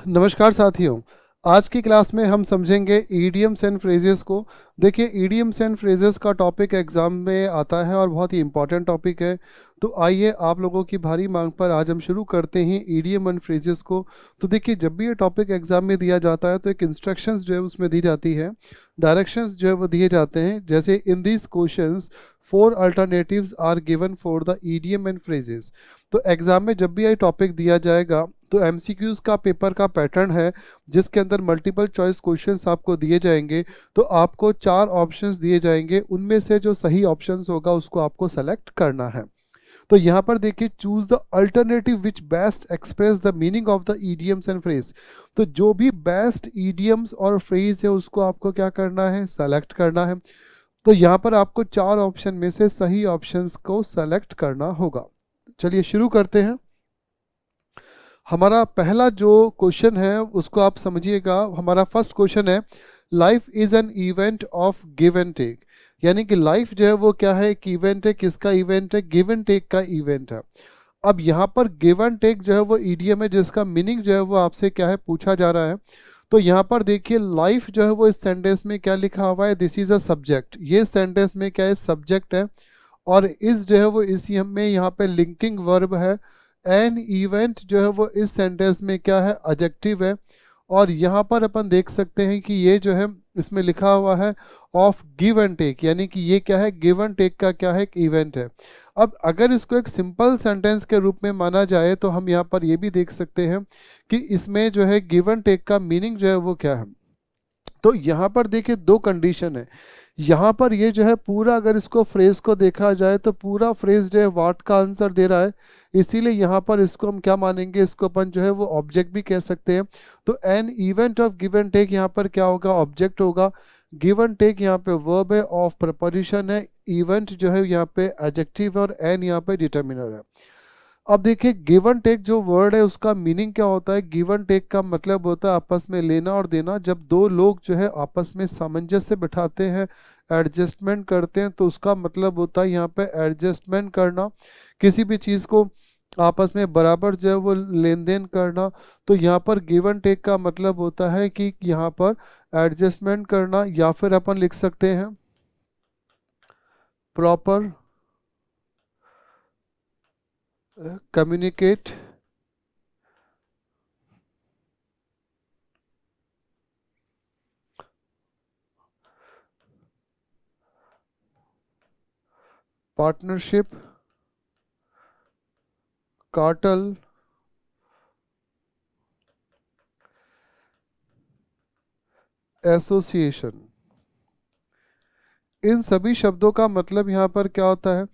नमस्कार साथियों। आज की क्लास में हम समझेंगे ईडियम्स एंड फ्रेजेस को। देखिए, ईडियम्स एंड फ्रेजेस का टॉपिक एग्जाम में आता है और बहुत ही इंपॉर्टेंट टॉपिक है। तो आइए आप लोगों की भारी मांग पर आज हम शुरू करते हैं ईडियम एंड फ्रेजेस को। तो देखिए, जब भी ये टॉपिक एग्जाम में दिया जाता है तो एक इंस्ट्रक्शंस जो है उसमें दी जाती है, डायरेक्शंस जो है वो दिए जाते हैं। जैसे in this questions 4 alternatives are given for the idiom and phrases. तो एग्जाम में जब भी ये टॉपिक दिया जाएगा तो एमसीक्यूज का पेपर का पैटर्न है जिसके अंदर मल्टीपल चॉइस क्वेश्चंस आपको दिए जाएंगे। तो आपको 4 ऑप्शंस दिए जाएंगे, उनमें से जो सही ऑप्शंस होगा उसको आपको सेलेक्ट करना है। तो यहाँ पर देखिए, choose the alternative which best express the meaning of the idioms and phrase. तो जो भी बेस्ट ईडियम्स और फ्रेज है उसको आपको क्या करना है, सेलेक्ट करना है। तो यहाँ पर आपको 4 ऑप्शन में से सही ऑप्शंस को सेलेक्ट करना होगा। चलिए शुरू करते हैं। हमारा पहला जो क्वेश्चन है उसको आप समझिएगा। हमारा फर्स्ट क्वेश्चन है, life is an event of give and take. यानी कि लाइफ जो है वो क्या है, एक इवेंट है। किसका इवेंट है? गिव एंड टेक का इवेंट है। अब यहाँ पर गिव एंड टेक जो है वो ईडियम है जिसका मीनिंग जो है वो आपसे क्या है पूछा जा रहा है। तो यहाँ पर देखिए, लाइफ जो है वो इस सेंटेंस में क्या लिखा हुआ है, दिस इज अ सब्जेक्ट। ये सेंटेंस में क्या है, सब्जेक्ट है। और इस जो है वो इस में यहाँ पे लिंकिंग वर्ब है। एन इवेंट जो है वो इस सेंटेंस में क्या है, एडजेक्टिव है। और यहाँ पर अपन देख सकते हैं कि ये जो है इसमें लिखा हुआ है ऑफ गिव एंड टेक, यानी कि ये क्या है, गिव एंड टेक का क्या है, एक इवेंट है। अब अगर इसको एक सिंपल सेंटेंस के रूप में माना जाए तो हम यहाँ पर ये भी देख सकते हैं कि इसमें जो है गिव एंड टेक का मीनिंग जो है वो क्या है। तो यहाँ पर देखिए, 2 कंडीशन है। यहाँ पर ये जो है पूरा, अगर इसको फ्रेज को देखा जाए तो पूरा फ्रेज जो है वाट का आंसर दे रहा है। इसीलिए यहाँ पर इसको हम क्या मानेंगे, इसको अपन जो है वो ऑब्जेक्ट भी कह सकते हैं। तो an event of give and take यहाँ पर क्या होगा, ऑब्जेक्ट होगा। गिव एंड टेक यहाँ पे वर्ब है, ऑफ प्रपोजिशन है। इवेंट जो है यहाँ पे एडजेक्टिव है और एन यहाँ पे डिटर्मिनर है। अब देखिए, गिव एंड टेक जो वर्ड है उसका मीनिंग क्या होता है। गिव एंड टेक का मतलब होता है आपस में लेना और देना। जब 2 लोग जो है आपस में सामंजस्य बिठाते हैं, एडजस्टमेंट करते हैं, तो उसका मतलब होता है यहाँ पे एडजस्टमेंट करना, किसी भी चीज़ को आपस में बराबर जो है वो लेन देन करना। तो यहाँ पर गिव एंड टेक का मतलब होता है कि यहाँ पर एडजस्टमेंट करना, या फिर अपन लिख सकते हैं proper communicate partnership cartel association. इन सभी शब्दों का मतलब यहाँ पर क्या होता है,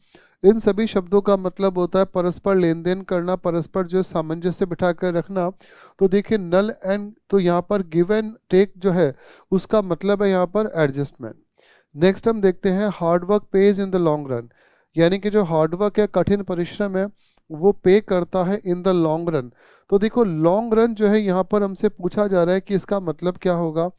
इन सभी शब्दों का मतलब होता है परस्पर लेन देन करना, परस्पर जो सामंजस्य बिठा कर रखना। तो देखिए, नल एंड, तो यहाँ पर गिव एंड टेक जो है उसका मतलब है यहाँ पर एडजस्टमेंट। नेक्स्ट हम देखते हैं, hard work page in the long run. यानी कि जो हार्ड वर्क है, कठिन परिश्रम है, वो पे करता है इन द लॉन्ग रन। तो देखो, लॉन्ग रन जो है यहाँ पर हमसे पूछा जा रहा है कि इसका मतलब क्या होगा।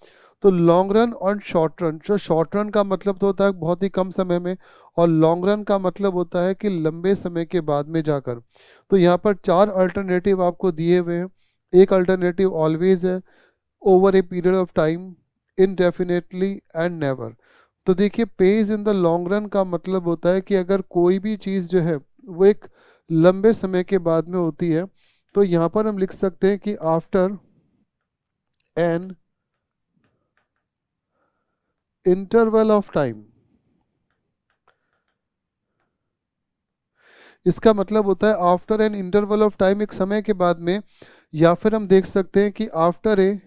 तो लॉन्ग रन और शॉर्ट रन, जो शॉर्ट रन का मतलब तो होता है बहुत ही कम समय में, और लॉन्ग रन का मतलब होता है कि लंबे समय के बाद में जाकर। तो यहाँ पर 4 अल्टरनेटिव आपको दिए हुए हैं। एक अल्टरनेटिव ऑलवेज है, over a period of time, indefinitely and never. तो देखिए, page in the long run का मतलब होता है कि अगर कोई भी चीज़ जो है वो एक लंबे समय के बाद में होती है। तो यहाँ पर हम लिख सकते हैं कि after an interval of time. इसका मतलब होता है after an interval of time, एक समय के बाद में। या फिर हम देख सकते हैं कि after a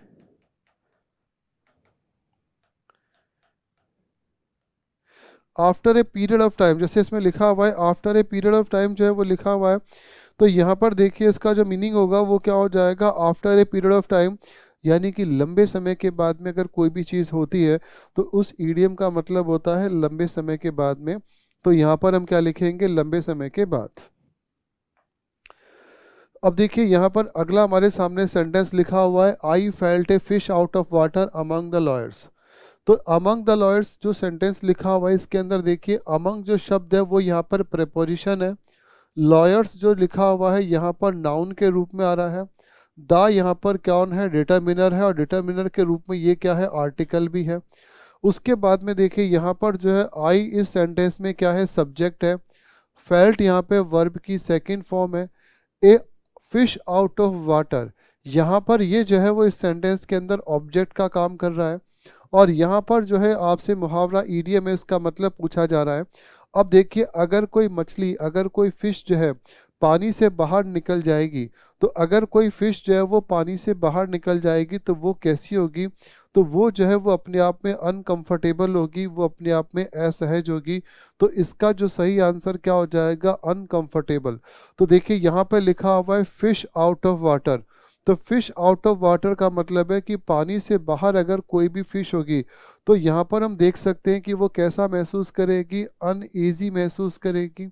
period of time, जैसे इसमें लिखा हुआ है after a period of time जो है वो लिखा हुआ है। तो यहाँ पर देखिए, इसका जो मीनिंग होगा वो क्या हो जाएगा, after a period of time. यानी कि लंबे समय के बाद में अगर कोई भी चीज़ होती है तो उस ईडियम का मतलब होता है लंबे समय के बाद में। तो यहाँ पर हम क्या लिखेंगे, लंबे समय के बाद। अब देखिए, यहाँ पर अगला हमारे सामने सेंटेंस लिखा हुआ है, I felt a fish out of water among the lawyers. तो अमंग द लॉयर्स जो सेंटेंस लिखा हुआ है इसके अंदर देखिए, अमंग जो शब्द है वो यहाँ पर प्रेपोजिशन है। लॉयर्स जो लिखा हुआ है यहाँ पर नाउन के रूप में आ रहा है। द यहाँ पर कौन है, डिटर्मिनर है, और डिटर्मिनर के रूप में ये क्या है, आर्टिकल भी है। उसके बाद में देखिए यहाँ पर जो है आई इस सेंटेंस में क्या है, सब्जेक्ट है। फेल्ट यहाँ पे वर्ब की सेकंड फॉर्म है। A fish out of water, यहाँ पर ये जो है वो इस सेंटेंस के अंदर ऑब्जेक्ट का काम कर रहा है। और यहाँ पर जो है आपसे मुहावरा ईडियम है, इसका मतलब पूछा जा रहा है। अब देखिए अगर कोई मछली, अगर कोई फिश जो है पानी से बाहर निकल जाएगी, तो अगर कोई फिश जो है वो पानी से बाहर निकल जाएगी तो वो कैसी होगी, तो वो जो है वो अपने आप में अनकंफर्टेबल होगी, वो अपने आप में असहज होगी। तो इसका जो सही आंसर क्या हो जाएगा, अनकंफर्टेबल। तो देखिए यहाँ पे लिखा हुआ है फिश आउट ऑफ वाटर। तो फिश आउट ऑफ वाटर का मतलब है कि पानी से बाहर अगर कोई भी फिश होगी, तो यहाँ पर हम देख सकते हैं कि वो कैसा महसूस करेगी, अनईजी महसूस करेगी।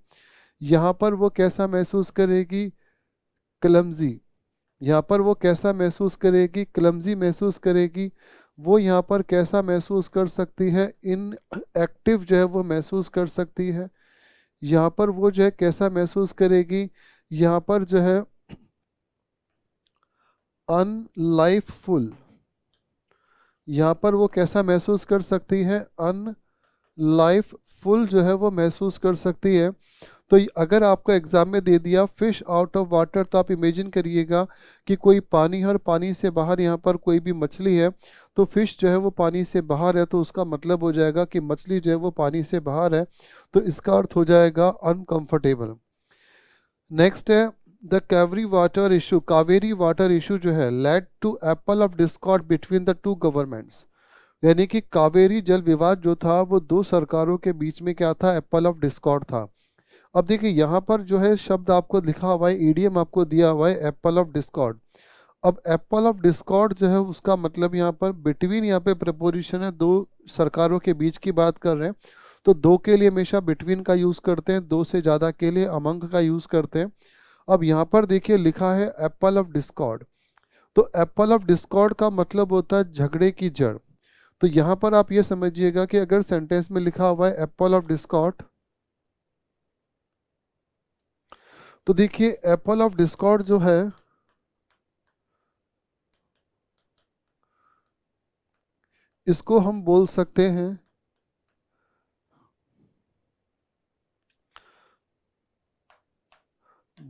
यहाँ पर वो कैसा महसूस करेगी, क्लमजी। यहाँ पर वो कैसा महसूस करेगी, क्लमजी महसूस करेगी। वो यहाँ पर कैसा महसूस कर सकती है, इन एक्टिव जो है वो महसूस कर सकती है। यहाँ पर वो जो है कैसा महसूस करेगी, यहाँ पर जो है अनलाइफुल। यहाँ पर वो कैसा महसूस कर सकती है, अनलाइफुल जो है वो महसूस कर सकती है। तो अगर आपको एग्जाम में दे दिया फिश आउट ऑफ वाटर, तो आप इमेजिन करिएगा कि कोई पानी है और पानी से बाहर यहाँ पर कोई भी मछली है। तो फिश जो है वो पानी से बाहर है, तो उसका मतलब हो जाएगा कि मछली जो है वो पानी से बाहर है। तो इसका अर्थ हो जाएगा अनकंफर्टेबल। नेक्स्ट है the Kaveri water issue. Kaveri water issue जो है led to apple of discord between the two governments. यानी कि कावेरी जल विवाद जो था वो दो सरकारों के बीच में क्या था, एप्पल ऑफ डिस्कॉर्ड था। अब देखिए यहाँ पर जो है शब्द आपको लिखा हुआ है, ईडीएम आपको दिया हुआ है एप्पल ऑफ डिस्कॉर्ड। अब एप्पल ऑफ डिस्कॉर्ड जो है उसका मतलब यहाँ पर बिटवीन, यहाँ पे प्रपोजिशन है, दो सरकारों के बीच की बात कर रहे हैं। तो दो के लिए हमेशा बिटवीन का यूज़ करते हैं, दो से ज़्यादा के लिए अमंग का यूज़ करते हैं। अब यहाँ पर देखिए लिखा है एप्पल ऑफ डिस्कॉर्ड। तो एप्पल ऑफ डिस्कॉर्ड का मतलब होता है झगड़े की जड़। तो यहाँ पर आप ये समझिएगा कि अगर सेंटेंस में लिखा हुआ है एप्पल ऑफ डिस्कॉर्ड, तो देखिए एप्पल ऑफ डिस्कॉर्ड जो है इसको हम बोल सकते हैं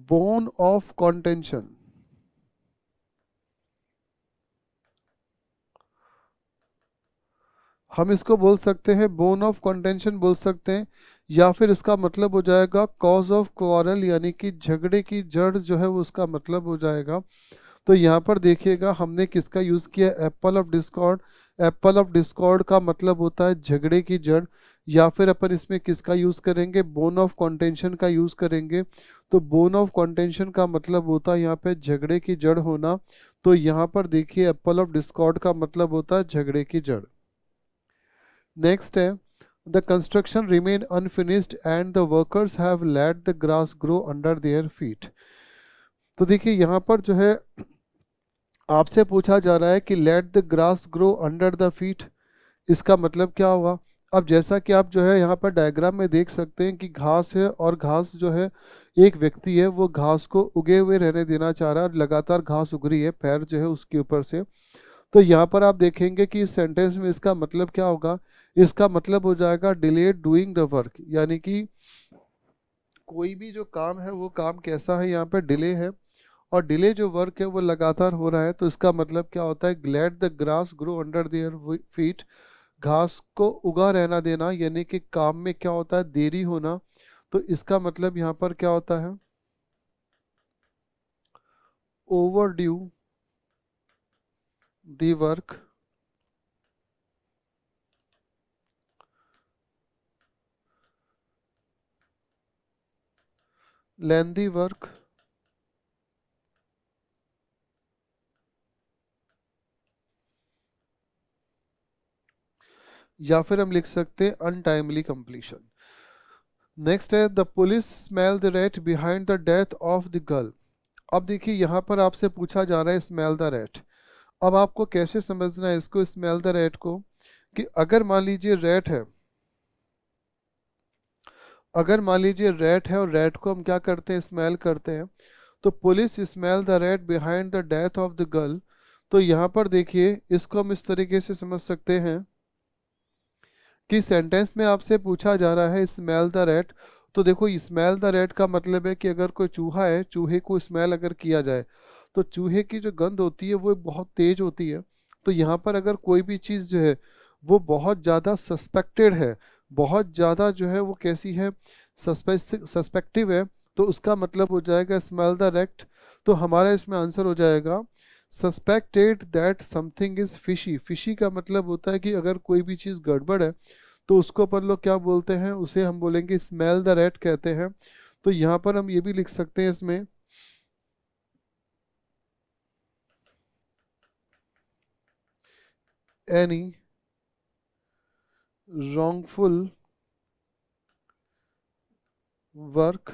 बोन ऑफ कॉन्टेंशन। हम इसको बोल सकते हैं बोन ऑफ कॉन्टेंशन बोल सकते हैं, या फिर इसका मतलब हो जाएगा कॉज ऑफ क्वारल, यानी कि झगड़े की जड़ जो है वो उसका मतलब हो जाएगा। तो यहाँ पर देखिएगा हमने किसका यूज़ किया, Apple of Discord. Apple of Discord का मतलब होता है झगड़े की जड़। या फिर अपन इसमें किसका यूज़ करेंगे, बोन ऑफ कॉन्टेंशन का यूज़ करेंगे। तो बोन ऑफ कॉन्टेंशन का मतलब होता है यहाँ पे झगड़े की जड़ होना। तो यहाँ पर देखिए एप्पल ऑफ डिस्कॉर्ड का मतलब होता है झगड़े की जड़। नेक्स्ट है the construction remain unfinished and the workers have let the grass grow under their feet. तो देखिए यहाँ पर जो है आपसे पूछा जा रहा है कि let the grass grow under the feet, इसका मतलब क्या हुआ। अब जैसा कि आप जो है यहाँ पर डायग्राम में देख सकते हैं कि घास है, और घास जो है एक व्यक्ति है वो घास को उगे हुए रहने देना चाह रहा है, और लगातार घास उग रही है, पैर जो है उसके ऊपर से। तो यहाँ पर आप देखेंगे कि इस सेंटेंस में इसका मतलब क्या होगा, इसका मतलब हो जाएगा डिलेड डूइंग द वर्क। यानी कि कोई भी जो काम है वो काम कैसा है, यहाँ पर डिले है, और डिले जो वर्क है वो लगातार हो रहा है। तो इसका मतलब क्या होता है, let the grass grow under their feet. घास को उगा रहना देना, यानी कि काम में क्या होता है, देरी होना। तो इसका मतलब यहाँ पर क्या होता है, over due the work, lengthy work, या फिर हम लिख सकते हैं अनटाइमली कंप्लीशन। नेक्स्ट है the police smell the rat behind the death of the girl. अब देखिए यहाँ पर आपसे पूछा जा रहा है स्मेल द रैट। अब आपको कैसे समझना है इसको, स्मेल द रैट को, कि अगर मान लीजिए रैट है, अगर मान लीजिए रैट है और रैट को हम क्या करते हैं, स्मेल करते हैं। तो police smell the red behind the death of the girl. तो यहाँ पर देखिए, इसको हम इस तरीके से समझ सकते हैं कि सेंटेंस में आपसे पूछा जा रहा है स्मेल द रैट। तो देखो, स्मेल द रैट का मतलब है कि अगर कोई चूहा है, चूहे को स्मेल अगर किया जाए तो चूहे की जो गंध होती है वो बहुत तेज होती है। तो यहाँ पर अगर कोई भी चीज़ जो है वो बहुत ज़्यादा सस्पेक्टेड है, बहुत ज़्यादा जो है वो कैसी है, सस्पेक्टिव है, तो उसका मतलब हो जाएगा स्मेल द रैट। तो हमारा इसमें आंसर हो जाएगा suspected that something is fishy. Fishy का मतलब होता है कि अगर कोई भी चीज़ गड़बड़ है तो उसको अपन लोग क्या बोलते हैं, उसे हम बोलेंगे स्मेल द रैट कहते हैं। तो यहाँ पर हम ये भी लिख सकते हैं इसमें एनी wrongful वर्क।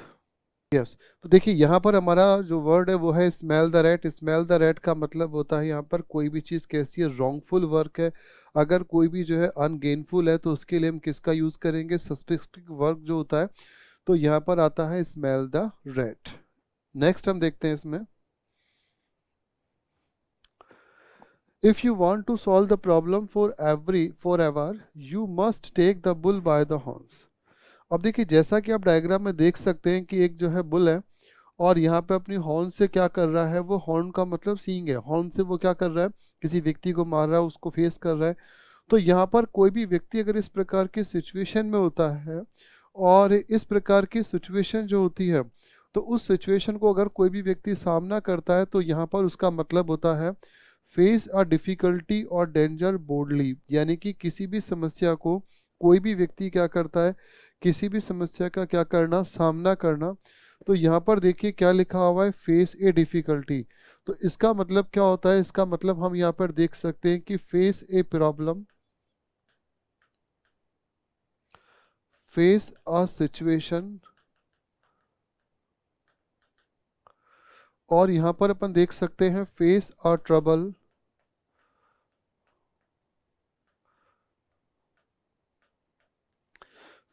यस। तो देखिए, यहाँ पर हमारा जो वर्ड है वो है smell the rat. Smell the rat का मतलब होता है यहाँ पर कोई भी चीज़ कैसी है, रॉन्गफुल वर्क है। अगर कोई भी जो है अनगेनफुल है तो उसके लिए हम किसका यूज़ करेंगे, सस्पेक्टिव वर्क जो होता है। तो यहाँ पर आता है स्मेल द रैट। नेक्स्ट हम देखते हैं इसमें, if you want to solve the problem forever you must take the bull by the horns. अब देखिए, जैसा कि आप डायग्राम में देख सकते हैं कि एक जो है बुल है और यहाँ पे अपनी हॉर्न से क्या कर रहा है, वो हॉर्न का मतलब सींग है, हॉर्न से वो क्या कर रहा है, किसी व्यक्ति को मार रहा है, उसको फेस कर रहा है। तो यहाँ पर कोई भी व्यक्ति अगर इस प्रकार की सिचुएशन में होता है और इस प्रकार की सिचुएशन जो होती है, तो उस सिचुएशन को अगर कोई भी व्यक्ति सामना करता है तो यहाँ पर उसका मतलब होता है फेस अ डिफिकल्टी और डेंजर बोल्डली। यानी कि किसी भी समस्या को कोई भी व्यक्ति क्या करता है, किसी भी समस्या का क्या करना, सामना करना। तो यहाँ पर देखिए क्या लिखा हुआ है, फेस ए डिफिकल्टी। तो इसका मतलब क्या होता है, इसका मतलब हम यहाँ पर देख सकते हैं कि face a problem, face a situation, और यहाँ पर अपन देख सकते हैं face a trouble,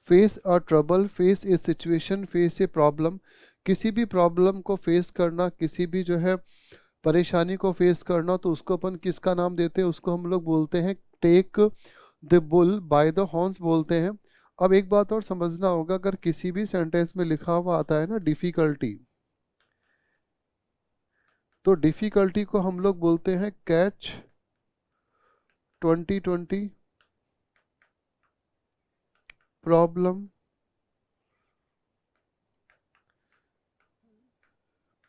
face a trouble, face A situation, face a problem. किसी भी प्रॉब्लम को फेस करना, किसी भी जो है परेशानी को फेस करना, तो उसको अपन किसका नाम देते हैं, उसको हम लोग बोलते हैं take the bull by the horns बोलते हैं। अब एक बात और समझना होगा, अगर किसी भी सेंटेंस में लिखा हुआ आता है ना डिफिकल्टी, तो डिफिकल्टी को हम लोग बोलते हैं कैच 2020, प्रॉब्लम,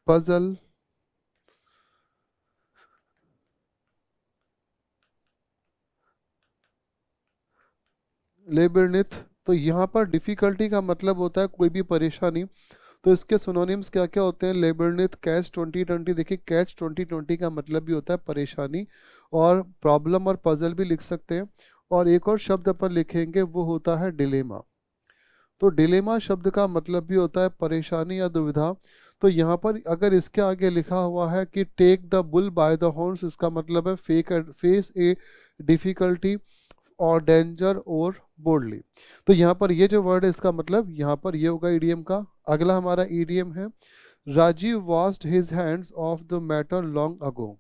पजल, लेबिरनिथ। तो यहाँ पर डिफिकल्टी का मतलब होता है कोई भी परेशानी। तो इसके सिनोनिम्स क्या क्या होते हैं, लेबिरनिथ, कैच 2020। देखिए, कैच 2020 का मतलब भी होता है परेशानी, और प्रॉब्लम और पजल भी लिख सकते हैं। और एक और शब्द अपन लिखेंगे वो होता है डिलेमा। तो डिलेमा शब्द का मतलब भी होता है परेशानी या दुविधा। तो यहाँ पर अगर इसके आगे लिखा हुआ है कि take the bull by the horns, इसका मतलब है फेस ए डिफिकल्टी और डेंजर और बोल्डली। तो यहाँ पर ये जो वर्ड है इसका मतलब यहाँ पर ये होगा ईडीएम का। अगला हमारा ईडीएम है Rajiv washed his hands of the matter long ago.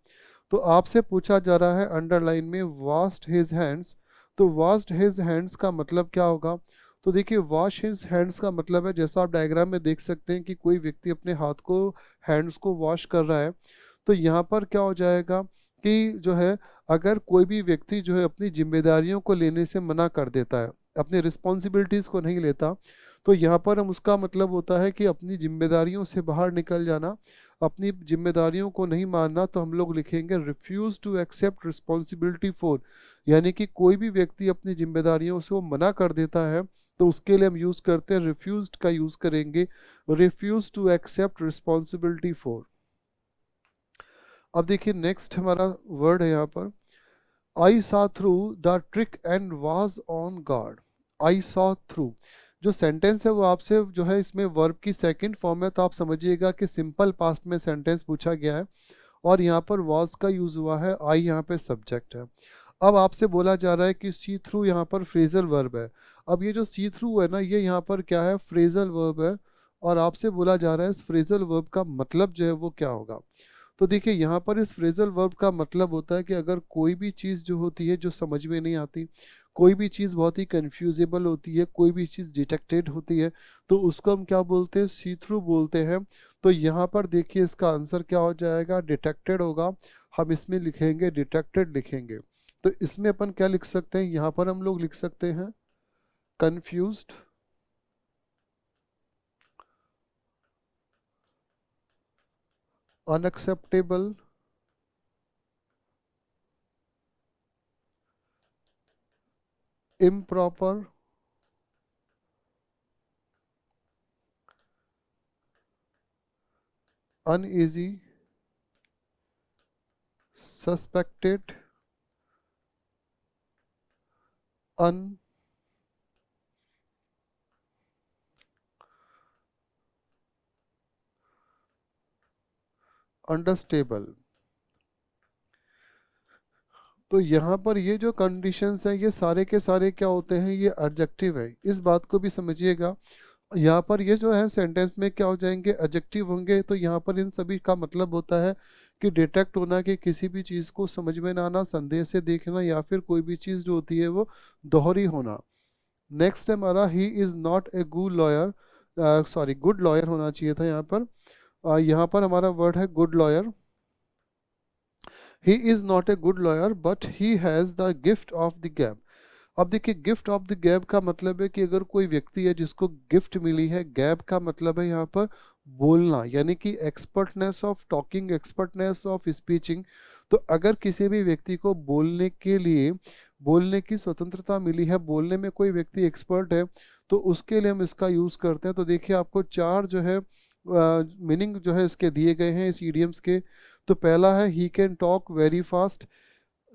तो आपसे पूछा जा रहा है अंडरलाइन में वॉश्ड हिज हैंड्स। तो वॉश्ड हिज हैंड्स का मतलब क्या होगा, तो देखिए वॉश हिज हैंड्स का मतलब है, जैसा आप डायग्राम में देख सकते हैं कि कोई व्यक्ति अपने हाथ को, हैंड्स को वॉश कर रहा है। तो यहाँ पर क्या हो जाएगा कि जो है अगर कोई भी व्यक्ति जो है अपनी जिम्मेदारियों को लेने से मना कर देता है, अपनी रिस्पॉन्सिबिलिटीज़ को नहीं लेता, तो यहाँ पर हम उसका मतलब होता है कि अपनी जिम्मेदारियों से बाहर निकल जाना, अपनी जिम्मेदारियों को नहीं मानना। तो हम लोग लिखेंगे refuse to accept responsibility for. यानी कि कोई भी व्यक्ति अपनी जिम्मेदारियों से वो मना कर देता है तो उसके लिए हम यूज़ करते हैं रिफ्यूज्ड का यूज़ करेंगे, refuse to accept responsibility for. अब देखिए नेक्स्ट हमारा वर्ड है यहाँ पर I saw through the trick and was on guard. I saw through जो सेंटेंस है वो आपसे जो है इसमें वर्ब की सेकंड फॉर्म है, तो आप समझिएगा कि सिंपल पास्ट में सेंटेंस पूछा गया है और यहाँ पर वाज का यूज हुआ है, आई यहाँ पे सब्जेक्ट है। अब आपसे बोला जा रहा है कि सी थ्रू यहाँ पर फ्रेजल वर्ब है। अब ये जो सी थ्रू है ना, ये यहाँ पर क्या है, फ्रेजल वर्ब है और आपसे बोला जा रहा है इस फ्रेजल वर्ब का मतलब जो है वो क्या होगा। तो देखिए यहाँ पर इस फ्रेजल वर्ब का मतलब होता है कि अगर कोई भी चीज़ जो होती है जो समझ में नहीं आती, कोई भी चीज़ बहुत ही कन्फ्यूजेबल होती है, कोई भी चीज़ डिटेक्टेड होती है, तो उसको हम क्या बोलते हैं, सी थ्रू बोलते हैं। तो यहाँ पर देखिए इसका आंसर क्या हो जाएगा, डिटेक्टेड होगा। हम इसमें लिखेंगे डिटेक्टेड लिखेंगे। तो इसमें अपन क्या लिख सकते हैं, यहाँ पर हम लोग लिख सकते हैं confused, unacceptable, improper, uneasy, suspected, un understable। तो यहाँ पर ये जो कंडीशंस हैं ये सारे के सारे क्या होते हैं, ये एडजेक्टिव है, इस बात को भी समझिएगा। यहाँ पर ये जो है सेंटेंस में क्या हो जाएंगे, एडजेक्टिव होंगे। तो यहाँ पर इन सभी का मतलब होता है कि डिटेक्ट होना, कि किसी भी चीज़ को समझ में ना आना, संदेह से देखना, या फिर कोई भी चीज़ जो होती है वो दोहरी होना। नेक्स्ट है हमारा he is not a good lawyer, sorry good lawyer होना चाहिए था यहाँ पर। यहाँ पर हमारा वर्ड है good lawyer. He is not a good lawyer but he has the gift of the गैब। अब देखिए गिफ्ट ऑफ द गैब का मतलब है कि अगर कोई व्यक्ति है जिसको गिफ्ट मिली है, गैब का मतलब है यहाँ पर बोलना, यानी कि expertness of talking, expertness of speeching. तो अगर किसी भी व्यक्ति को बोलने के लिए, बोलने की स्वतंत्रता मिली है, बोलने में कोई व्यक्ति एक्सपर्ट है, तो उसके लिए हम इसका यूज़ करते हैं। तो देखिए आपको चार जो है मीनिंग जो है इसके दिए गए हैं इस ईडियम्स के। तो पहला है he can talk very fast,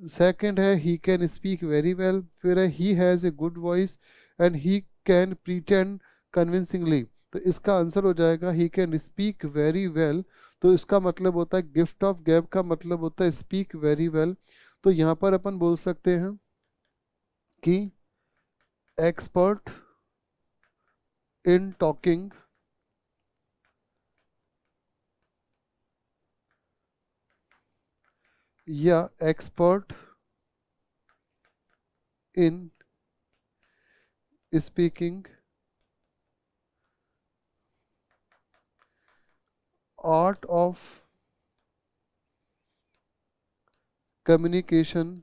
second है he can speak very well, फिर है he has a good voice, and he can pretend convincingly. तो इसका आंसर हो जाएगा he can speak very well. तो इसका मतलब होता है गिफ्ट ऑफ गैब का मतलब होता है स्पीक वेरी वेल। तो यहाँ पर अपन बोल सकते हैं कि एक्सपर्ट इन टॉकिंग या expert in speaking, art of communication,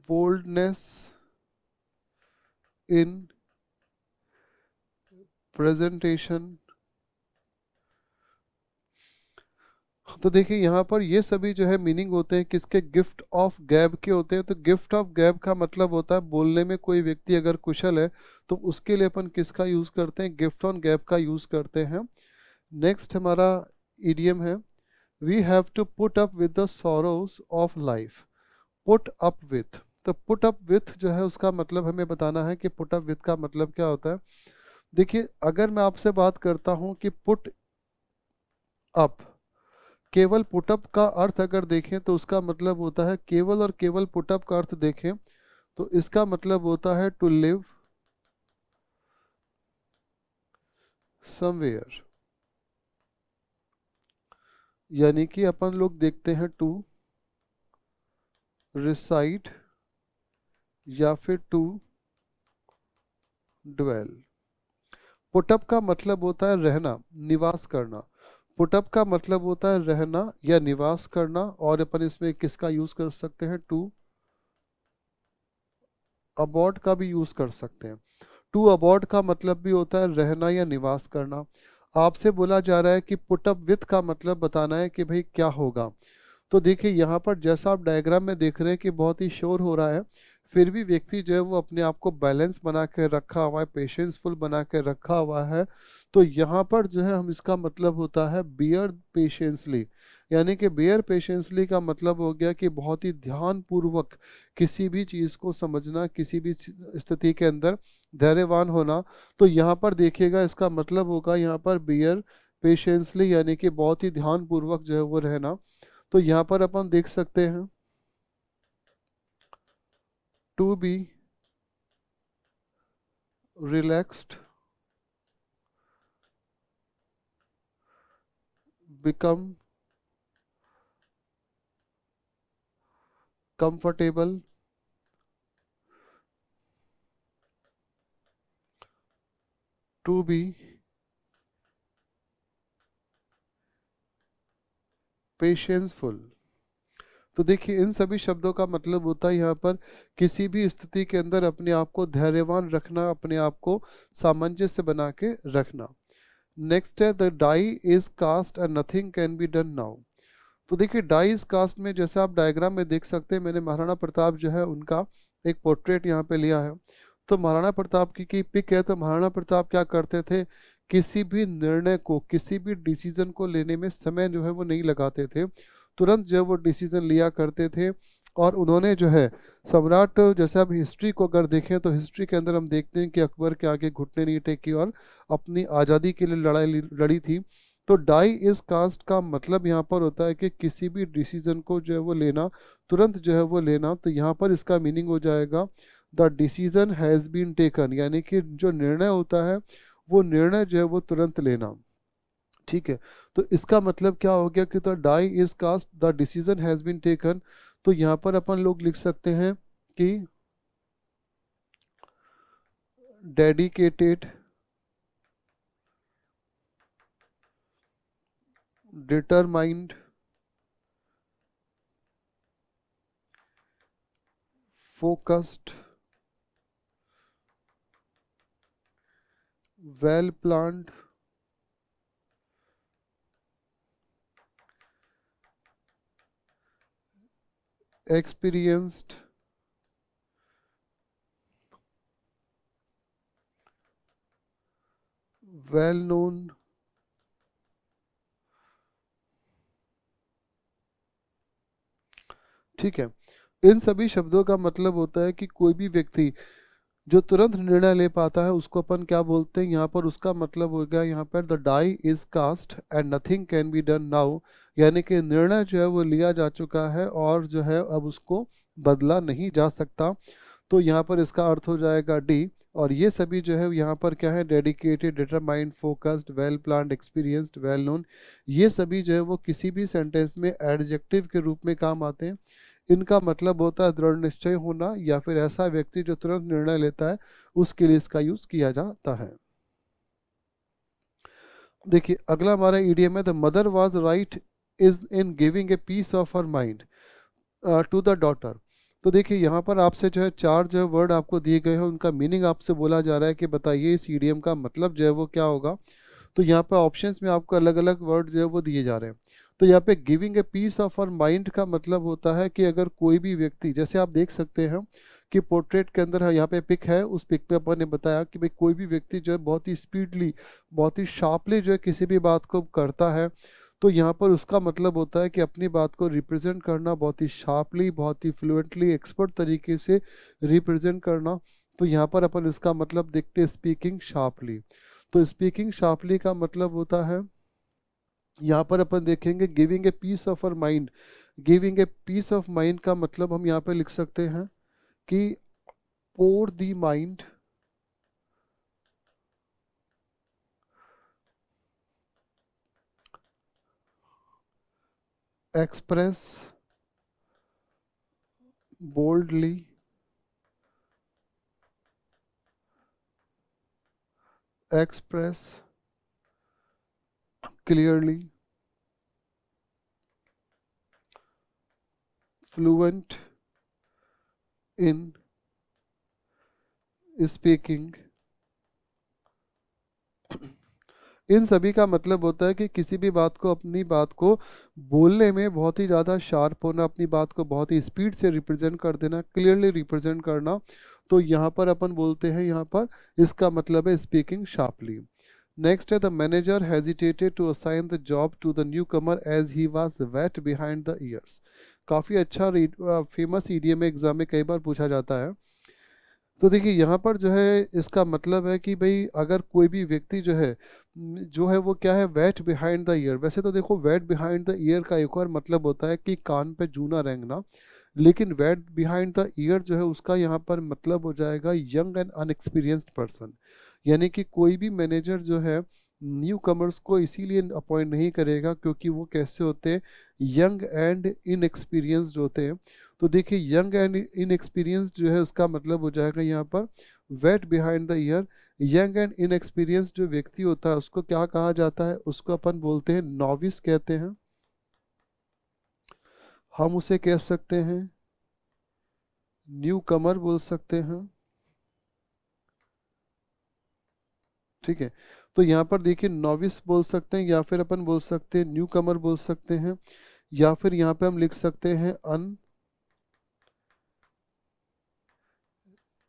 boldness in presentation. तो देखिए यहाँ पर ये सभी जो है मीनिंग होते हैं किसके, गिफ्ट ऑफ गैब के होते हैं। तो गिफ्ट ऑफ गैब का मतलब होता है बोलने में कोई व्यक्ति अगर कुशल है तो उसके लिए अपन किसका यूज़ करते हैं, गिफ्ट ऑन गैब का यूज़ करते हैं। नेक्स्ट हमारा इडियम है we have to put up with the sorrows of life. Put up with, तो पुट अप विथ जो है उसका मतलब हमें बताना है कि पुट अप विथ का मतलब क्या होता है। देखिए अगर मैं आपसे बात करता हूँ कि पुट अप, केवल पुटअप का अर्थ अगर देखें तो उसका मतलब होता है, केवल और केवल पुटअप का अर्थ देखें तो इसका मतलब होता है टू लिव समवेयर। यानी कि अपन लोग देखते हैं टू रिसाइड या फिर टू ड्वेल। पुटअप का मतलब होता है रहना, निवास करना। पुटअप का मतलब होता है रहना या निवास करना, और अपन इसमें किसका यूज कर सकते हैं, टू अबॉर्ड का भी यूज कर सकते हैं। टू अबॉर्ड का मतलब भी होता है रहना या निवास करना। आपसे बोला जा रहा है कि पुटअप विथ का मतलब बताना है कि भाई क्या होगा। तो देखिए यहाँ पर जैसा आप डायग्राम में देख रहे हैं कि बहुत ही शोर हो रहा है, फिर भी व्यक्ति जो है वो अपने आप को बैलेंस बना के रखा हुआ है, पेशेंसफुल बना के रखा हुआ है। तो यहाँ पर जो है हम इसका मतलब होता है बियर पेशेंसली। यानी कि बियर पेशेंसली का मतलब हो गया कि बहुत ही ध्यान पूर्वक किसी भी चीज़ को समझना, किसी भी स्थिति के अंदर धैर्यवान होना। तो यहाँ पर देखिएगा इसका मतलब होगा यहाँ पर बियर पेशेंसली, यानी कि बहुत ही ध्यान पूर्वक जो है वो रहना। तो यहाँ पर अपन देख सकते हैं to be relaxed, become comfortable, to be patienceful. तो देखिए इन सभी शब्दों का मतलब होता है यहाँ पर किसी भी स्थिति के अंदर अपने आप को धैर्यवान रखना, अपने आप को सामंजस्य बना के रखना। नेक्स्ट है the die is cast and nothing can be done now. तो देखिए डाई इज कास्ट में जैसे आप डायग्राम में देख सकते हैं, मैंने महाराणा प्रताप जो है उनका एक पोर्ट्रेट यहाँ पे लिया है। तो महाराणा प्रताप की पिक है। तो महाराणा प्रताप क्या करते थे, किसी भी निर्णय को, किसी भी डिसीजन को लेने में समय जो है वो नहीं लगाते थे, तुरंत जो है वो डिसीजन लिया करते थे। और उन्होंने जो है सम्राट, जैसे आप हिस्ट्री को अगर देखें तो हिस्ट्री के अंदर हम देखते हैं कि अकबर के आगे घुटने नहीं टेकी और अपनी आज़ादी के लिए लड़ाई लड़ी थी। तो डाई इज कास्ट का मतलब यहाँ पर होता है कि किसी भी डिसीजन को जो है वो लेना, तुरंत जो है वो लेना। तो यहाँ पर इसका मीनिंग हो जाएगा the decision has been taken, यानी कि जो निर्णय होता है वो निर्णय जो है वो तुरंत लेना। ठीक है, तो इसका मतलब क्या हो गया कि the die is cast, the decision has been taken. तो यहाँ पर अपन लोग लिख सकते हैं कि dedicated, determined, focused, well planned, experienced, well known, ठीक है। इन सभी शब्दों का मतलब होता है कि कोई भी व्यक्ति जो तुरंत निर्णय ले पाता है उसको अपन क्या बोलते हैं, यहाँ पर उसका मतलब हो गया यहाँ पर the die is cast and nothing can be done now, यानी कि निर्णय जो है वो लिया जा चुका है और जो है अब उसको बदला नहीं जा सकता। तो यहाँ पर इसका अर्थ हो जाएगा डी। और ये सभी जो है यहाँ पर क्या है, dedicated, determined, focused, well planned, experienced, well known, ये सभी जो है वो किसी भी सेंटेंस में एडजेक्टिव के रूप में काम आते हैं। इनका मतलब होता है दृढ़ निश्चय होना या फिर ऐसा व्यक्ति जो तुरंत निर्णय लेता है, उसके लिए इसका यूज किया जाता है। देखिए अगला हमारा ईडीएम है the mother was right is in giving a piece of her mind to the daughter. तो देखिए यहाँ पर आपसे जो है चार जो वर्ड आपको दिए गए हैं, उनका मीनिंग आपसे बोला जा रहा है कि बताइए इस ईडीएम का मतलब जो है वो क्या होगा। तो यहाँ पर ऑप्शंस में आपको अलग अलग वर्ड जो है वो दिए जा रहे हैं। तो यहाँ पे giving a piece of our mind का मतलब होता है कि अगर कोई भी व्यक्ति, जैसे आप देख सकते हैं कि पोर्ट्रेट के अंदर है, यहाँ पे पिक है, उस पिक पे अपन ने बताया कि भाई कोई भी व्यक्ति जो है बहुत ही स्पीडली, बहुत ही शार्पली जो है किसी भी बात को करता है। तो यहाँ पर उसका मतलब होता है कि अपनी बात को रिप्रेजेंट करना बहुत ही शार्पली, बहुत ही फ्लुएंटली, एक्सपर्ट तरीके से रिप्रेजेंट करना। तो यहाँ पर अपन इसका मतलब देखते हैं स्पीकिंग शार्पली। तो स्पीकिंग शार्पली का मतलब होता है, यहाँ पर अपन देखेंगे giving a piece of uh mind. Giving a piece of mind का मतलब हम यहाँ पे लिख सकते हैं कि pour the mind, express boldly, express clearly, fluent in speaking. इन सभी का मतलब होता है कि किसी भी बात को, अपनी बात को बोलने में बहुत ही ज़्यादा शार्प होना, अपनी बात को बहुत ही स्पीड से रिप्रेजेंट कर देना, क्लियरली रिप्रेजेंट करना। तो यहाँ पर अपन बोलते हैं, यहाँ पर इसका मतलब है स्पीकिंग शार्पली। नेक्स्ट है the manager hesitated to assign the job to the newcomer as he was wet behind the ears. काफ़ी अच्छा फेमस ईडीएम एग्जाम में कई बार पूछा जाता है। तो देखिए यहाँ पर जो है इसका मतलब है कि भाई अगर कोई भी व्यक्ति जो है वो क्या है, वेट बिहाइंड द ईयर। वैसे तो देखो वेट बिहाइंड द ईयर का एक और मतलब होता है कि कान पे जूना रेंगना, लेकिन वेट बिहाइंड द ईयर जो है उसका यहाँ पर मतलब हो जाएगा यंग एंड अनएक्सपीरियंस्ड पर्सन। यानी कि कोई भी मैनेजर जो है न्यू कमर्स को इसीलिए अपॉइंट नहीं करेगा क्योंकि वो कैसे होते हैं, यंग एंड इनएक्सपीरियंस्ड होते हैं। तो देखिए यंग एंड इनएक्सपीरियंस्ड जो है उसका मतलब हो जाएगा यहाँ पर wet behind the ear. Young and inexperienced जो व्यक्ति होता है उसको क्या कहा जाता है, उसको अपन बोलते हैं नॉविस कहते हैं। हम उसे कह सकते हैं न्यू कमर बोल सकते हैं। ठीक है, तो यहाँ पर देखिए नॉविस बोल सकते हैं, या फिर अपन बोल सकते हैं न्यू कमर बोल सकते हैं, या फिर यहाँ पे हम लिख सकते हैं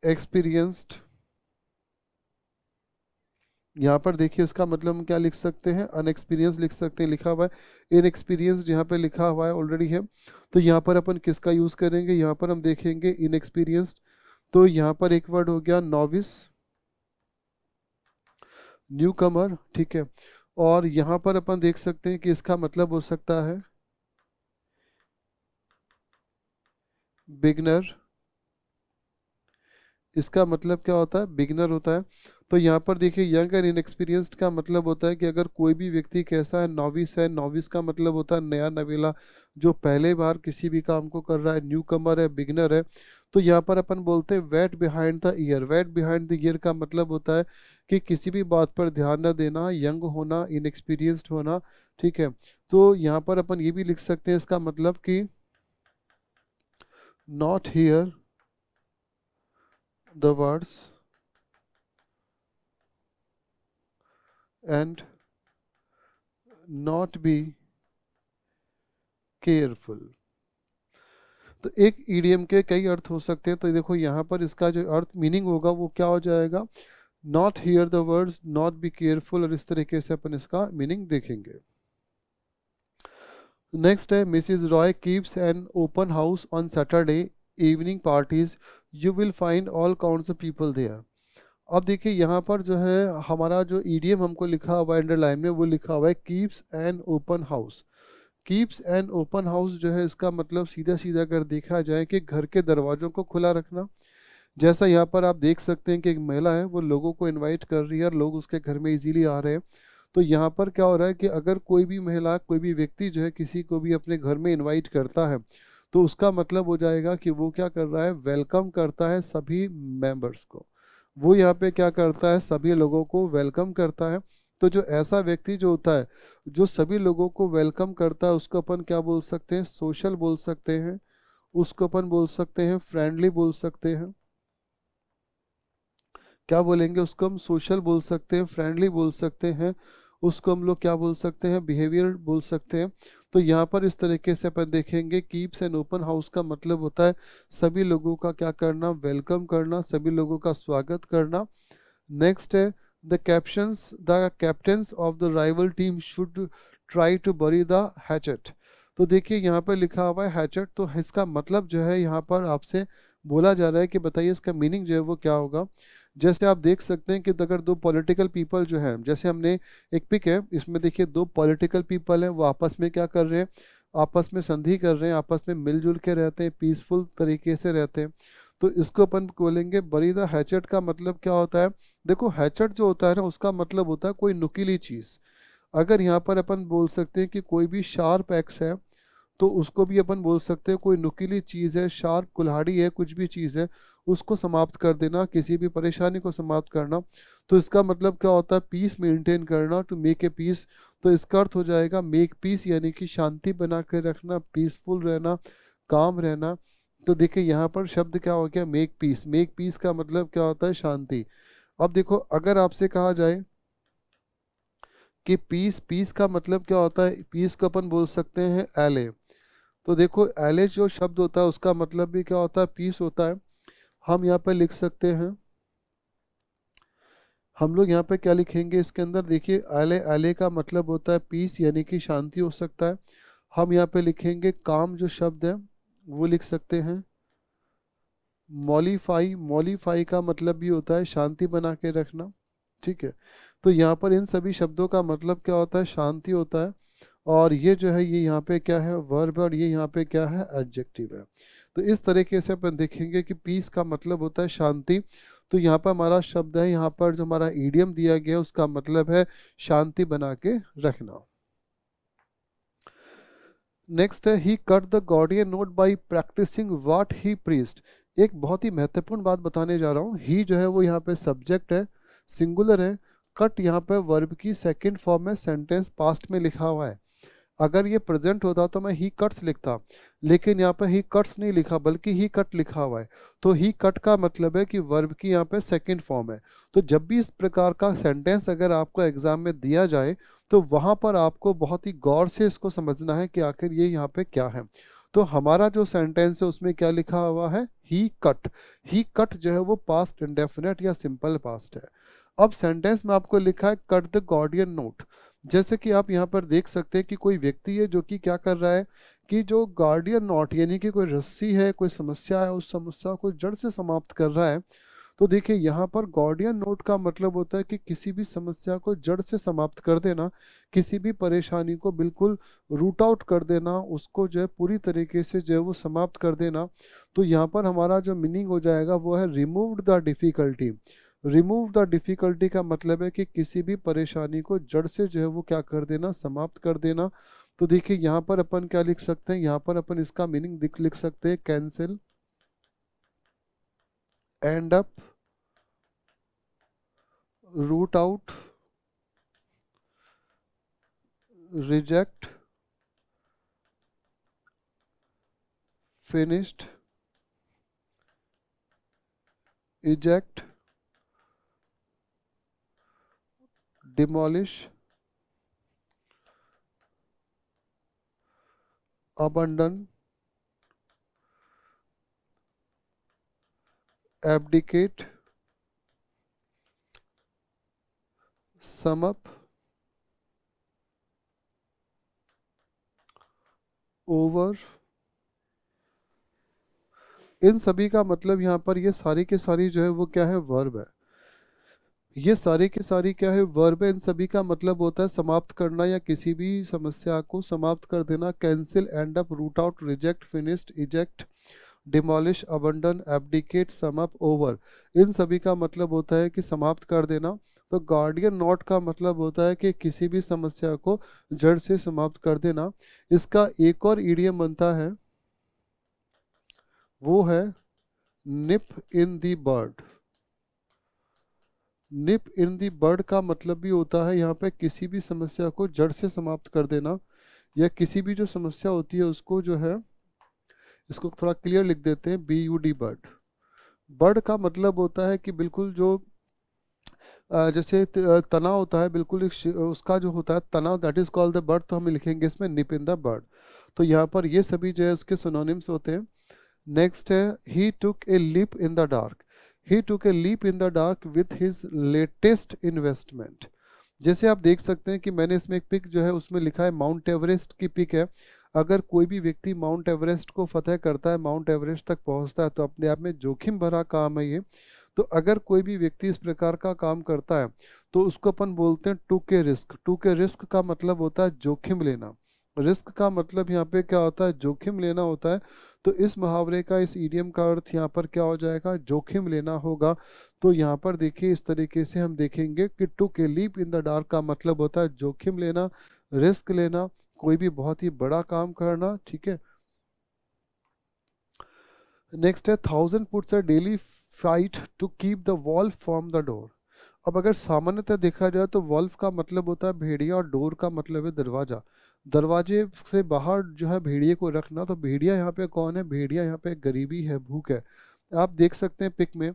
अनएक्सपीरियंस्ड। यहाँ पर देखिए इसका मतलब हम क्या लिख सकते हैं, अनएक्सपीरियंस लिख सकते हैं, लिखा हुआ है इनएक्सपीरियंस यहाँ पे लिखा हुआ है ऑलरेडी है। तो यहाँ पर अपन किसका यूज़ करेंगे, यहाँ पर हम देखेंगे इनएक्सपीरियंस्ड। तो यहाँ पर एक वर्ड हो गया नॉविस, न्यू कमर। ठीक है, और यहाँ पर अपन देख सकते हैं कि इसका मतलब हो सकता है बिगनर। इसका मतलब क्या होता है, बिगनर होता है। तो यहाँ पर देखिए यंग एंड इनएक्सपीरियंस्ड का मतलब होता है कि अगर कोई भी व्यक्ति कैसा है, नॉविस है। नॉविस का मतलब होता है नया नवेला, जो पहले बार किसी भी काम को कर रहा है। न्यू कमर है, बिगनर है। तो यहाँ पर अपन बोलते हैं wet behind the ear. Wet behind the ear का मतलब होता है कि किसी भी बात पर ध्यान न देना, यंग होना, इनएक्सपीरियंस्ड होना। ठीक है, तो यहाँ पर अपन ये भी लिख सकते हैं इसका मतलब कि not here the words and not be careful. तो एक ईडीएम के कई अर्थ हो सकते हैं। तो देखो यहाँ पर इसका जो अर्थ मीनिंग होगा वो क्या हो जाएगा, not here the words, not be careful, और इस तरीके से अपन इसका मीनिंग देखेंगे। नेक्स्ट है Mrs Roy keeps an open house on Saturday evening parties, you will find all counts of people there. अब देखिए यहाँ पर जो है हमारा जो ईडीएम हमको लिखा हुआ है अंडरलाइन में, वो लिखा हुआ है keeps an open house. Keeps an open house जो है इसका मतलब सीधा सीधा अगर देखा जाए कि घर के दरवाजों को खुला रखना। जैसा यहाँ पर आप देख सकते हैं कि एक महिला है वो लोगों को इनवाइट कर रही है और लोग उसके घर में इजीली आ रहे हैं। तो यहाँ पर क्या हो रहा है कि अगर कोई भी महिला, कोई भी व्यक्ति जो है किसी को भी अपने घर में इनवाइट करता है, तो उसका मतलब हो जाएगा कि वो क्या कर रहा है, वेलकम करता है सभी मेंबर्स को। वो यहाँ पे क्या करता है, सभी लोगों को वेलकम करता है। तो जो ऐसा व्यक्ति जो होता है, जो सभी लोगों को वेलकम करता है, उसको अपन क्या बोल सकते हैं, सोशल बोल सकते हैं। उसको अपन बोल सकते हैं फ्रेंडली बोल सकते हैं। क्या बोलेंगे, उसको हम सोशल बोल सकते हैं, फ्रेंडली बोल सकते हैं। उसको हम लोग क्या बोल सकते हैं, बिहेवियर बोल सकते हैं। तो यहाँ पर इस तरीके से अपन देखेंगे कीप्स एन ओपन हाउस का मतलब होता है सभी लोगों का क्या करना, वेलकम करना, सभी लोगों का स्वागत करना। नेक्स्ट है the captains of the rival team should try to bury the hatchet. तो देखिए यहाँ पर लिखा हुआ है हैचेट, तो इसका मतलब जो है यहाँ पर आपसे बोला जा रहा है कि बताइए इसका मीनिंग जो है वो क्या होगा। जैसे आप देख सकते हैं कि अगर दो पॉलिटिकल पीपल जो हैं, जैसे हमने एक पिक है इसमें देखिए दो पॉलिटिकल पीपल हैं, वो आपस में क्या कर रहे हैं, आपस में संधि कर रहे हैं, आपस में मिलजुल के रहते हैं, पीसफुल तरीके से रहते हैं। तो इसको अपन बोलेंगे बरी द हैचेट। का मतलब क्या होता है, देखो हैचेट जो होता है ना उसका मतलब होता है कोई नुकीली चीज़। अगर यहाँ पर अपन बोल सकते हैं कि कोई भी शार्प एक्स है, तो उसको भी अपन बोल सकते हैं कोई नुकीली चीज़ है, शार्प कुल्हाड़ी है, कुछ भी चीज़ है, उसको समाप्त कर देना, किसी भी परेशानी को समाप्त करना। तो इसका मतलब क्या होता है, पीस मेंटेन करना, टू मेक ए पीस। तो इसका अर्थ हो जाएगा मेक पीस, यानी कि शांति बना के रखना, पीसफुल रहना, काम रहना। तो देखिए यहाँ पर शब्द क्या हो गया, मेक पीस। मेक पीस का मतलब क्या होता है, शांति। अब देखो अगर आपसे कहा जाए कि पीस, पीस का मतलब क्या होता है, पीस को अपन बोल सकते हैं एले। तो देखो एले जो शब्द होता है उसका मतलब भी क्या होता है, पीस होता है। हम यहाँ पे लिख सकते हैं, हम लोग यहाँ पे क्या लिखेंगे इसके अंदर, देखिए एले, एले का मतलब होता है पीस, यानी कि शांति हो सकता है। हम यहाँ पे लिखेंगे काम, जो शब्द है वो लिख सकते हैं मॉलिफाई, मॉलिफाई का मतलब भी होता है शांति बना के रखना, ठीक है। तो यहाँ पर इन सभी शब्दों का मतलब क्या होता है, शांति होता है। और ये जो है ये यहाँ पे क्या है, वर्ब है, और ये यहाँ पे क्या है, एडजेक्टिव है। तो इस तरीके से अपन देखेंगे कि पीस का मतलब होता है शांति। तो यहाँ पर हमारा शब्द है, यहाँ पर जो हमारा ईडियम दिया गया है उसका मतलब है शांति बना के रखना। नेक्स्ट है he cut the Gordian knot by practising what he preached. एक बहुत ही महत्वपूर्ण बात बताने जा रहा हूँ। ही जो है वो यहाँ पे सब्जेक्ट है, सिंगुलर है। कट यहाँ पे वर्ब की सेकंड फॉर्म में, सेंटेंस पास्ट में लिखा हुआ है। अगर ये प्रेजेंट होता तो मैं ही कट्स लिखता, लेकिन यहाँ पे ही कट्स नहीं लिखा बल्कि ही कट लिखा हुआ है। तो ही कट का मतलब है कि वर्ब की यहाँ पे सेकंड फॉर्म है। तो जब भी इस प्रकार का सेंटेंस अगर आपको एग्जाम में दिया जाए तो वहाँ पर आपको बहुत ही गौर से इसको समझना है कि आखिर ये यहाँ पे क्या है। तो हमारा जो सेंटेंस है उसमें क्या लिखा हुआ है, ही कट। ही कट जो है वो पास्ट इंडेफिनेट या सिंपल पास्ट है। अब सेंटेंस में आपको लिखा है कट द गार्डियन नोट। जैसे कि आप यहाँ पर देख सकते हैं कि कोई व्यक्ति है जो कि क्या कर रहा है कि जो गार्डियन नॉट यानी कि कोई रस्सी है, कोई समस्या है, उस समस्या को जड़ से समाप्त कर रहा है। तो देखिए यहाँ पर गार्डियन नोट का मतलब होता है कि किसी भी समस्या को जड़ से समाप्त कर देना, किसी भी परेशानी को बिल्कुल रूट आउट कर देना, उसको जो है पूरी तरीके से जो है वो समाप्त कर देना। तो यहाँ पर हमारा जो मीनिंग हो जाएगा वो है remove the difficulty. Remove the difficulty का मतलब है कि किसी भी परेशानी को जड़ से जो है वो क्या कर देना, समाप्त कर देना। तो देखिए यहाँ पर अपन क्या लिख सकते हैं, यहाँ पर अपन इसका मीनिंग लिख सकते हैं cancel, end up, root out, reject, finished, eject, demolish, abandon, abdicate, sum up, over। इन सभी का मतलब यहाँ पर ये सारी के सारी जो है वो क्या है, वर्ब है। ये सारी की सारी क्या है, वर्ब है। इन सभी का मतलब होता है समाप्त करना या किसी भी समस्या को समाप्त कर देना। Cancel, end up, root out, reject, finished, eject, demolish, abandon, abdicate, sum up, over. इन सभी का मतलब होता है कि समाप्त कर देना। तो गार्डियन नॉट का मतलब होता है कि किसी भी समस्या को जड़ से समाप्त कर देना। इसका एक और ईडियम बनता है, वो है निप इन दी बर्ड। निप इन दी बर्ड का मतलब भी होता है यहाँ पे किसी भी समस्या को जड़ से समाप्त कर देना, या किसी भी जो समस्या होती है उसको जो है, इसको थोड़ा क्लियर लिख देते हैं, BUD, बर्ड। बर्ड का मतलब होता है कि बिल्कुल जो जैसे तना होता है, बिल्कुल उसका जो होता है तना, that is called the bird. तो हम लिखेंगे इसमें निप इन द बर्ड। तो यहाँ पर ये सभी जो है उसके सिनोनिम्स होते हैं। नेक्स्ट है he took a leap in the dark. He took a leap in the dark with his latest investment. जैसे आप देख सकते हैं कि मैंने इसमें एक पिक जो है उसमें लिखा है माउंट एवरेस्ट की पिक है। अगर कोई भी व्यक्ति माउंट एवरेस्ट को फतेह करता है, माउंट एवरेस्ट तक पहुंचता है, तो अपने आप में जोखिम भरा काम है ये। तो अगर कोई भी व्यक्ति इस प्रकार का काम करता है तो उसको अपन बोलते हैं टू के रिस्क। टू के रिस्क का मतलब होता है जोखिम लेना। रिस्क का मतलब यहाँ पे क्या होता है, जोखिम लेना होता है। तो इस मुहावरे का, इस ईडियम का अर्थ यहाँ पर क्या हो जाएगा, जोखिम लेना होगा। तो यहाँ पर देखिए इस तरीके से हम देखेंगे कि टू के लीप इन द डार्क का मतलब होता है जोखिम लेना, रिस्क लेना, कोई भी बहुत ही बड़ा काम करना, ठीक है। नेक्स्ट है 1000 puts a daily fight to keep the wolf from the door. अब अगर सामान्यतः देखा जाए तो वॉल्फ का मतलब होता है भेड़िया, और डोर का मतलब है दरवाजा। दरवाजे से बाहर जो है भेड़िए को रखना। तो भेड़िया यहाँ पे कौन है, भेड़िया यहाँ पे गरीबी है, भूख है। आप देख सकते हैं पिक में,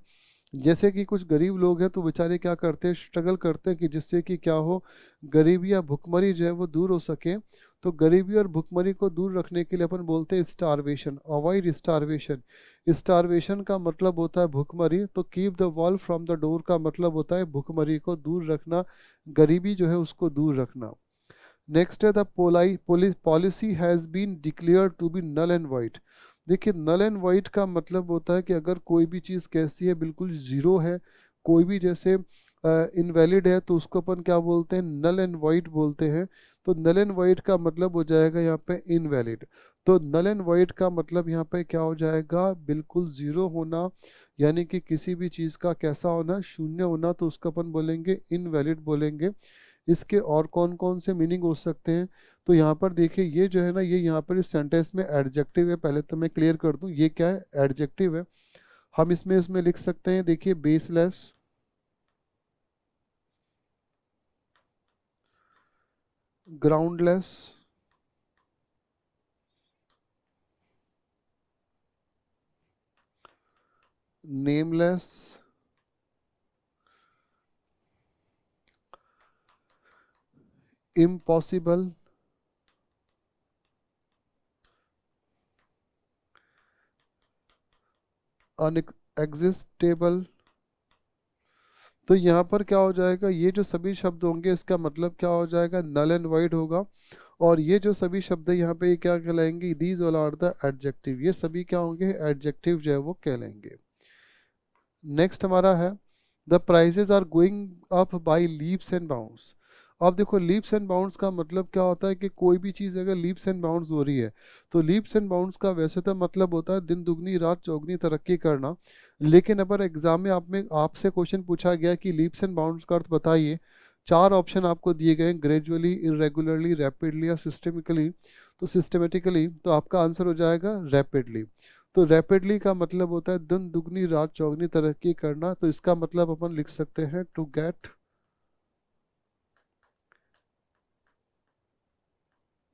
जैसे कि कुछ गरीब लोग हैं तो बेचारे क्या करते हैं, स्ट्रगल करते हैं कि जिससे कि क्या हो, गरीबी या भुखमरी जो है वो दूर हो सके। तो गरीबी और भुखमरी को दूर रखने के लिए अपन बोलते हैं स्टारवेशन, अवॉइड स्टारवेशन। स्टारवेशन का मतलब होता है भुखमरी। तो keep the wall from the door का मतलब होता है भुखमरी को दूर रखना, गरीबी जो है उसको दूर रखना। नेक्स्ट है the policy has been declare to be null and white. देखिए नल एंड वाइड का मतलब होता है कि अगर कोई भी चीज़ कैसी है, बिल्कुल ज़ीरो है, कोई भी जैसे इनवैलिड है, तो उसको अपन क्या बोलते हैं, नल एंड वाइड बोलते हैं। तो नल एंड वाइड का मतलब हो जाएगा यहाँ पे इनवैलिड। तो नल एंड वाइड का मतलब यहाँ पे क्या हो जाएगा, बिल्कुल ज़ीरो होना, यानी कि किसी भी चीज़ का कैसा होना, शून्य होना, तो उसको अपन बोलेंगे इनवैलिड बोलेंगे। इसके और कौन कौन से मीनिंग हो सकते हैं, तो यहाँ पर देखिए ये जो है ना, ये यहाँ पर इस सेंटेंस में एडजेक्टिव है। पहले तो मैं क्लियर कर दूं, ये क्या है, एडजेक्टिव है। हम इसमें लिख सकते हैं, देखिए बेसलेस, ग्राउंडलेस, नेमलेस, इम्पॉसिबल, अनएग्जिस्टेबल। तो यहाँ पर क्या हो जाएगा, ये जो सभी शब्द होंगे इसका मतलब क्या हो जाएगा, नल एंड वाइड होगा। और ये जो सभी शब्द है यहाँ पे, ये क्या कहलाएंगे, these all are the adjective, ये सभी क्या होंगे, एडजेक्टिव जो है वो कहलाएंगे। नेक्स्ट हमारा है, the prices are going up by leaps and bounds. अब देखो लीप्स एंड बाउंड्स का मतलब क्या होता है कि कोई भी चीज़ अगर लीप्स एंड बाउंड्स हो रही है, तो लीप्स एंड बाउंड्स का वैसे तो मतलब होता है दिन दुगनी रात चौगनी तरक्की करना। लेकिन अगर एग्जाम में आपसे क्वेश्चन पूछा गया कि लीप्स एंड बाउंड्स का अर्थ बताइए, चार ऑप्शन आपको दिए गए, ग्रेजुअली, इरेगुलरली, रैपिडली या सिस्टमिकली। तो सिस्टमेटिकली, तो आपका आंसर हो जाएगा रैपिडली। तो रैपिडली का मतलब होता है दिन दुगनी रात चौगनी तरक्की करना, तो इसका मतलब अपन लिख सकते हैं टू गेट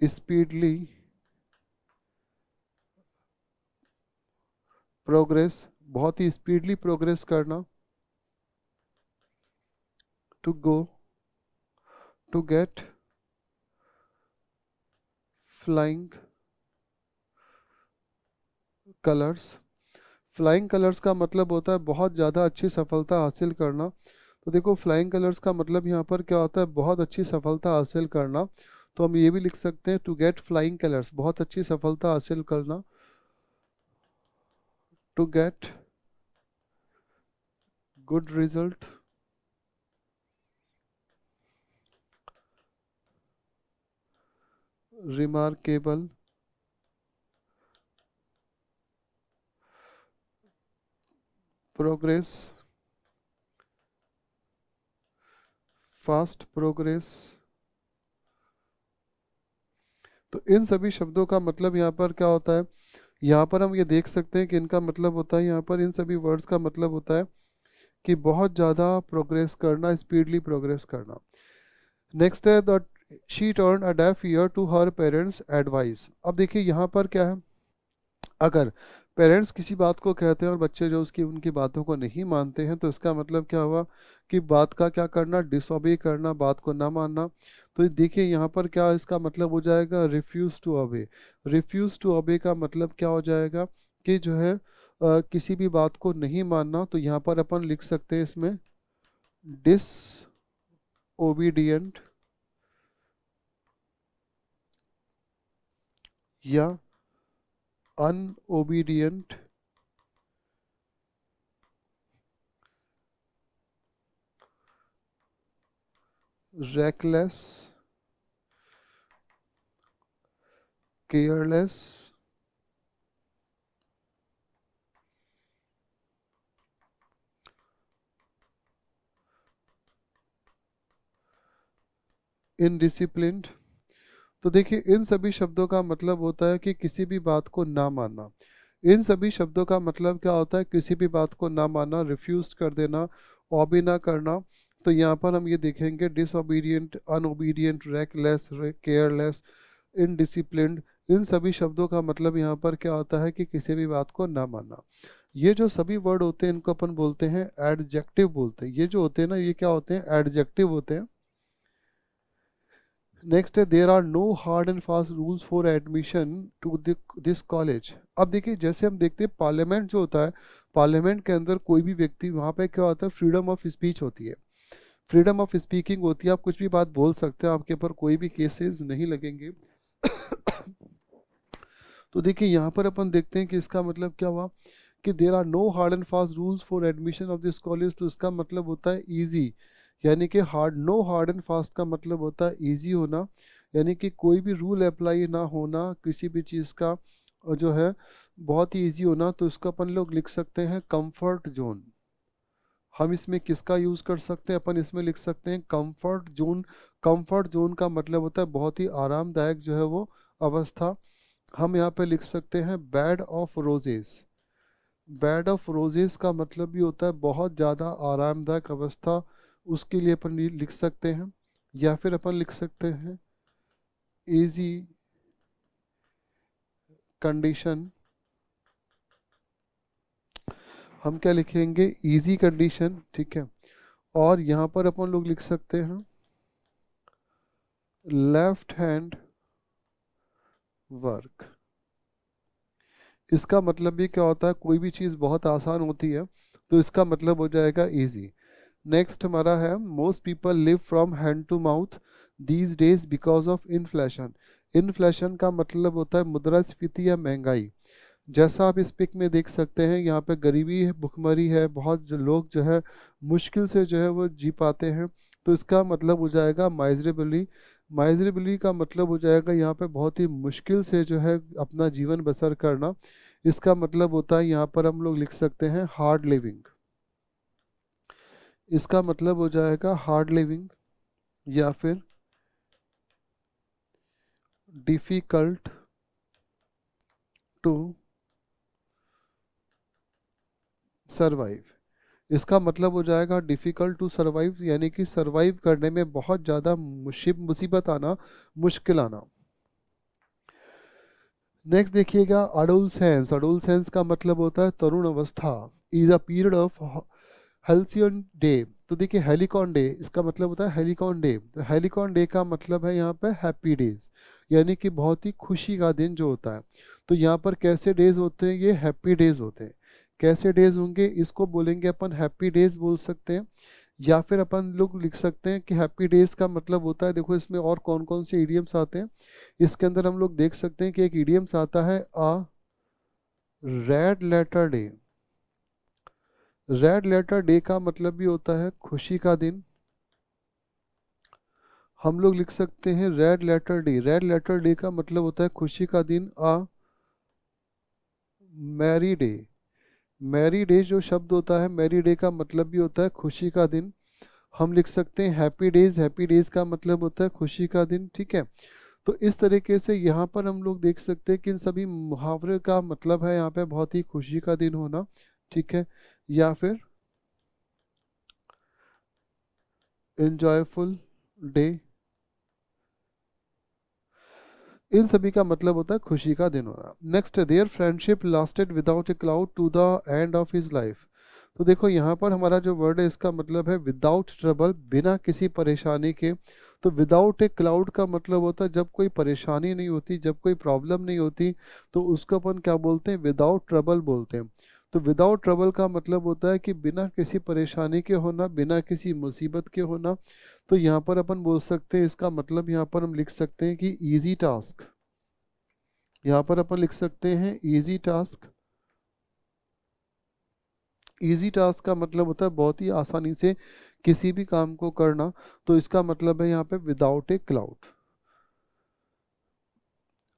स्पीडली प्रोग्रेस, बहुत ही स्पीडली प्रोग्रेस करना, to go, to get flying colours. Flying colours का मतलब होता है बहुत ज़्यादा अच्छी सफलता हासिल करना। तो देखो फ्लाइंग कलर्स का मतलब यहाँ पर क्या होता है, बहुत अच्छी सफलता हासिल करना। तो हम ये भी लिख सकते हैं टू गेट फ्लाइंग कलर्स, बहुत अच्छी सफलता हासिल करना, to get good result, remarkable, progress, fast progress. तो इन सभी शब्दों का मतलब यहाँ पर क्या होता है, यहाँ पर हम ये देख सकते हैं कि इनका मतलब होता है, यहाँ पर इन सभी वर्ड्स का मतलब होता है कि बहुत ज़्यादा प्रोग्रेस करना, स्पीडली प्रोग्रेस करना। नेक्स्ट है the she turn a deaf ear to her parents advice. अब देखिए यहाँ पर क्या है, अगर पेरेंट्स किसी बात को कहते हैं और बच्चे जो उसकी उनकी बातों को नहीं मानते हैं, तो इसका मतलब क्या हुआ कि बात का क्या करना, डिसऑबे करना, बात को ना मानना। तो देखिए यहाँ पर क्या इसका मतलब हो जाएगा, refuse to obey. Refuse to obey का मतलब क्या हो जाएगा कि जो है किसी भी बात को नहीं मानना। तो यहाँ पर अपन लिख सकते हैं इसमें डिस ओबीडियंट या अनओबीडियंट, रेकलेस, केयरलेस, इनडिसिप्लिन्ड। तो देखिए इन सभी शब्दों का मतलब होता है कि किसी भी बात को ना मानना। इन सभी शब्दों का मतलब क्या होता है, किसी भी बात को ना मानना, रिफ्यूज कर देना, ऑबी ना करना। तो यहाँ पर हम ये देखेंगे डिसओबीडियंट, अनओबीडियंट, रेकलेस, केयरलेस, इनडिसिप्लिन्ड। इन सभी शब्दों का मतलब यहाँ पर क्या होता है कि किसी भी बात को ना मानना। ये जो सभी वर्ड होते हैं इनको अपन बोलते हैं एडजेक्टिव बोलते हैं। ये जो होते हैं ना, ये क्या होते हैं, एडजेक्टिव होते हैं। नेक्स्ट है there are no hard and fast rules for admission to this college. अब देखिए जैसे हम देखते हैं पार्लियामेंट जो होता है, पार्लियामेंट के अंदर कोई भी व्यक्ति, वहाँ पे क्या होता है, फ्रीडम ऑफ स्पीच होती है, फ्रीडम ऑफ स्पीकिंग होती है। आप कुछ भी बात बोल सकते हो, आपके ऊपर कोई भी केसेस नहीं लगेंगे। तो देखिए यहाँ पर अपन देखते हैं कि इसका मतलब क्या हुआ कि there are no hard and fast rules for admission of this college. तो इसका मतलब होता है इजी, यानी कि नो हार्ड एंड फास्ट का मतलब होता है इजी होना, यानी कि कोई भी रूल अप्लाई ना होना किसी भी चीज़ का, जो है बहुत ही इजी होना। तो इसको अपन लोग लिख सकते हैं कंफर्ट जोन। हम इसमें किसका यूज़ कर सकते हैं, अपन इसमें लिख सकते हैं कंफर्ट जोन। कंफर्ट जोन का मतलब होता है बहुत ही आरामदायक जो है वो अवस्था। हम यहाँ पे लिख सकते हैं bed of roses. Bed of roses का मतलब भी होता है बहुत ज़्यादा आरामदायक अवस्था, उसके लिए अपन लिख सकते हैं। या फिर अपन लिख सकते हैं इजी कंडीशन। हम क्या लिखेंगे, इजी कंडीशन, ठीक है। और यहाँ पर अपन लोग लिख सकते हैं लेफ्ट हैंड वर्क। इसका मतलब भी क्या होता है, कोई भी चीज़ बहुत आसान होती है तो इसका मतलब हो जाएगा इजी। नेक्स्ट हमारा है most people live from hand to mouth these days because of inflation. Inflation का मतलब होता है मुद्रास्फीति या महंगाई। जैसा आप इस पिक में देख सकते हैं, यहाँ पे गरीबी है, भुखमरी है, बहुत लोग जो है मुश्किल से जो है वो जी पाते हैं। तो इसका मतलब हो जाएगा माइजरेबली। माइजरेबली का मतलब हो जाएगा यहाँ पे बहुत ही मुश्किल से जो है अपना जीवन बसर करना। इसका मतलब होता है यहाँ पर हम लोग लिख सकते हैं हार्ड लिविंग। इसका मतलब हो जाएगा हार्ड लिविंग या फिर डिफिकल्ट टू सरवाइव। इसका मतलब हो जाएगा डिफ़िकल्ट टू सरवाइव, यानी कि सरवाइव करने में बहुत ज़्यादा मुसीबत आना, मुश्किल आना। नेक्स्ट देखिएगा अडोलसेंस। अडोलसेंस का मतलब होता है तरुण अवस्था। Is a period of halcyon day. तो देखिए हेलिकॉन डे, इसका मतलब होता है हेलिकॉन डे। तो हेलिकॉन डे का मतलब है यहाँ पे हैप्पी डेज, यानी कि बहुत ही खुशी का दिन जो होता है। तो यहाँ पर कैसे डेज होते हैं, ये हैप्पी डेज होते हैं। कैसे डेज होंगे, इसको बोलेंगे अपन हैप्पी डेज बोल सकते हैं। या फिर अपन लोग लिख सकते हैं कि हैप्पी डेज का मतलब होता है, देखो इसमें और कौन कौन से इडियम्स आते हैं। इसके अंदर हम लोग देख सकते हैं कि एक इडियम्स आता है a red letter day. Red letter day का मतलब भी होता है खुशी का दिन। हम लोग लिख सकते हैं red letter day. Red letter day का मतलब होता है खुशी का दिन। A merry day. Merry day जो शब्द होता है, मैरी डे का मतलब भी होता है खुशी का दिन। हम लिख सकते हैं हैप्पी डेज। हैप्पी डेज का मतलब होता है खुशी का दिन, ठीक है। तो इस तरीके से यहाँ पर हम लोग देख सकते हैं कि इन सभी मुहावरे का मतलब है यहाँ पे बहुत ही खुशी का दिन होना, ठीक है। या फिर एंजॉयफुल डे। इन सभी का मतलब होता है खुशी का दिन होना। Next, their friendship lasted without a cloud to the end of his life. तो देखो यहाँ पर हमारा जो वर्ड है इसका मतलब है विदाउट ट्रबल, बिना किसी परेशानी के। तो विदाउट ए क्लाउड का मतलब होता है जब कोई परेशानी नहीं होती, जब कोई प्रॉब्लम नहीं होती, तो उसको अपन क्या बोलते हैं, विदाउट ट्रबल बोलते हैं। तो विदाउट ट्रबल का मतलब होता है कि बिना किसी परेशानी के होना, बिना किसी मुसीबत के होना। तो यहाँ पर अपन बोल सकते हैं, इसका मतलब यहाँ पर हम लिख सकते हैं कि इजी टास्क। यहाँ पर अपन लिख सकते हैं इजी टास्क। इजी टास्क का मतलब होता है बहुत ही आसानी से किसी भी काम को करना। तो इसका मतलब है यहाँ पे विदाउट ए क्लाउड।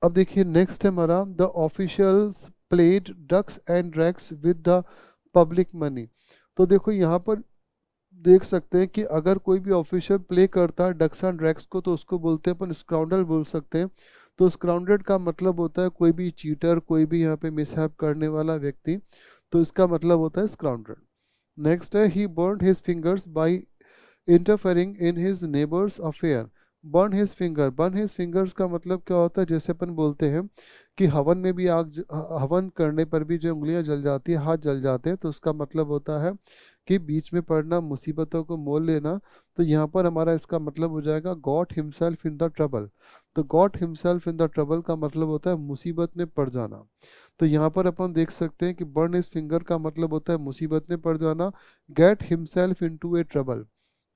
अब देखिए नेक्स्ट है हमारा the officials played ducks and drakes with the public money. तो देखो यहाँ पर देख सकते हैं कि अगर कोई भी ऑफिशियल प्ले करता है डक्स एंड ड्रैग्स को, तो उसको बोलते हैं अपन स्काउंडल बोल सकते हैं। तो स्काउंडेड का मतलब होता है कोई भी चीटर, कोई भी यहाँ पे मिसहैप करने वाला व्यक्ति। तो इसका मतलब होता है स्काउंडेड। नेक्स्ट है he burn his fingers by interfering in his neighbours affair. Burn his finger, burn his fingers का मतलब क्या होता है, जैसे अपन बोलते हैं कि हवन में भी हवन करने पर भी जो उंगलियां जल जाती है, हाथ जल जाते हैं, तो उसका मतलब होता है कि बीच में पड़ना, मुसीबतों को मोल लेना। तो यहाँ पर हमारा इसका मतलब हो जाएगा got himself in the trouble. तो got himself in the trouble का मतलब होता है मुसीबत में पड़ जाना। तो यहाँ पर अपन देख सकते हैं कि बर्न हिज फिंगर का मतलब होता है मुसीबत में पड़ जाना। Get himself into a trouble.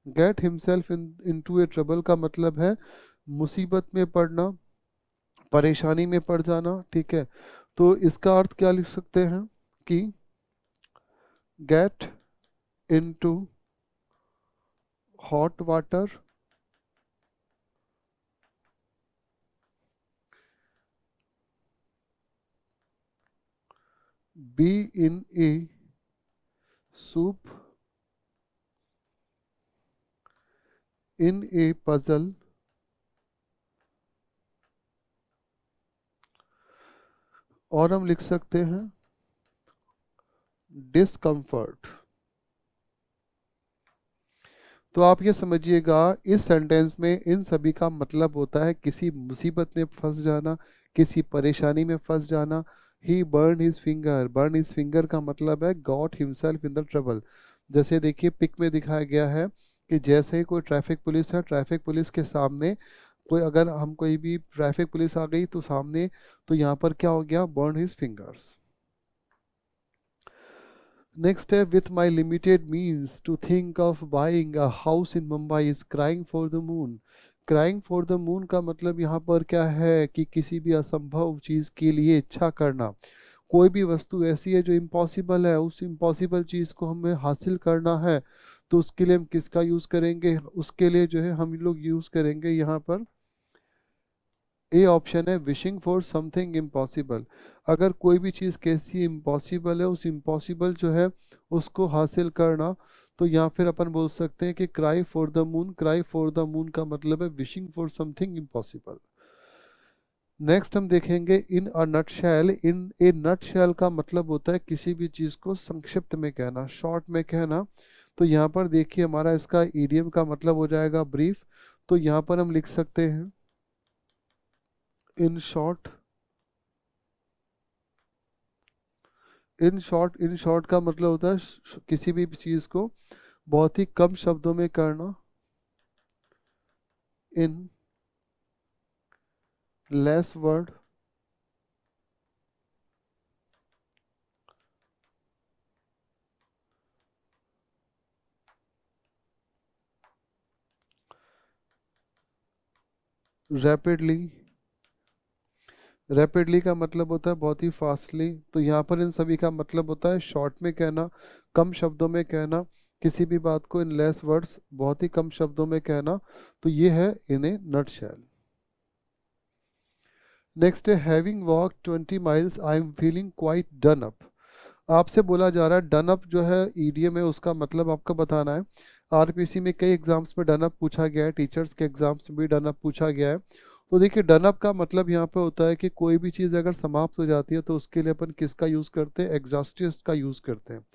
Get himself into a trouble का मतलब है मुसीबत में पड़ना, परेशानी में पड़ जाना, ठीक है। तो इसका अर्थ क्या लिख सकते हैं कि get into hot water, be in A soup, in a puzzle, और हम लिख सकते हैं डिस्कम्फर्ट। तो आप ये समझिएगा इस सेंटेंस में इन सभी का मतलब होता है किसी मुसीबत में फंस जाना, किसी परेशानी में फंस जाना। He burn his finger, burn his finger का मतलब है got himself in the trouble. जैसे देखिए पिक में दिखाया गया है कि जैसे ही कोई ट्रैफिक पुलिस है, ट्रैफिक पुलिस के सामने कोई, अगर हम कोई भी ट्रैफिक पुलिस आ गई तो सामने, तो यहाँ पर क्या हो गया, बर्न हिज फिंगर्स। नेक्स्ट है with my limited means to think of buying a house in Mumbai is crying for the moon. Crying for the moon का मतलब यहाँ पर क्या है कि किसी भी असंभव चीज़ के लिए इच्छा करना। कोई भी वस्तु ऐसी है जो इम्पॉसिबल है, उस इम्पॉसिबल चीज़ को हमें हासिल करना है, तो उसके लिए हम किसका यूज़ करेंगे, उसके लिए जो है हम लोग यूज़ करेंगे यहाँ पर ए ऑप्शन है विशिंग फॉर समथिंग इम्पॉसिबल। अगर कोई भी चीज़ कैसी इम्पॉसिबल है, उस इम्पॉसिबल जो है उसको हासिल करना, तो या फिर अपन बोल सकते हैं कि cry for the moon. Cry for the moon का मतलब है wishing for something impossible. Next हम देखेंगे इन a nutshell. In A nutshell का मतलब होता है किसी भी चीज़ को संक्षिप्त में कहना, शॉर्ट में कहना। तो यहाँ पर देखिए हमारा इसका ईडियम का मतलब हो जाएगा ब्रीफ। तो यहाँ पर हम लिख सकते हैं इन शॉर्ट। इन शॉर्ट का मतलब होता है किसी भी चीज़ को बहुत ही कम शब्दों में करना, in less word. Rapidly, rapidly का मतलब होता है बहुत ही फास्टली। तो यहाँ पर इन सभी का मतलब होता है शॉर्ट में कहना, कम शब्दों में कहना, किसी भी बात को इन लेस वर्ड्स, बहुत ही कम शब्दों में कहना। तो ये है इन ए नटशेल। नेक्स्ट है having walk 20 miles I am feeling quite done up. आपसे बोला जा रहा है डन अप जो है ईडीएम है, उसका मतलब आपको बताना है। आरपीसी में कई एग्जाम्स में डन अप पूछा गया है, टीचर्स के एग्जाम्स में भी डन अप पूछा गया है। तो देखिए डन अप का मतलब यहाँ पे होता है कि कोई भी चीज़ अगर समाप्त हो जाती है तो उसके लिए अपन किसका यूज़ करते हैं, एग्जॉस्टिव का यूज़ करते हैं।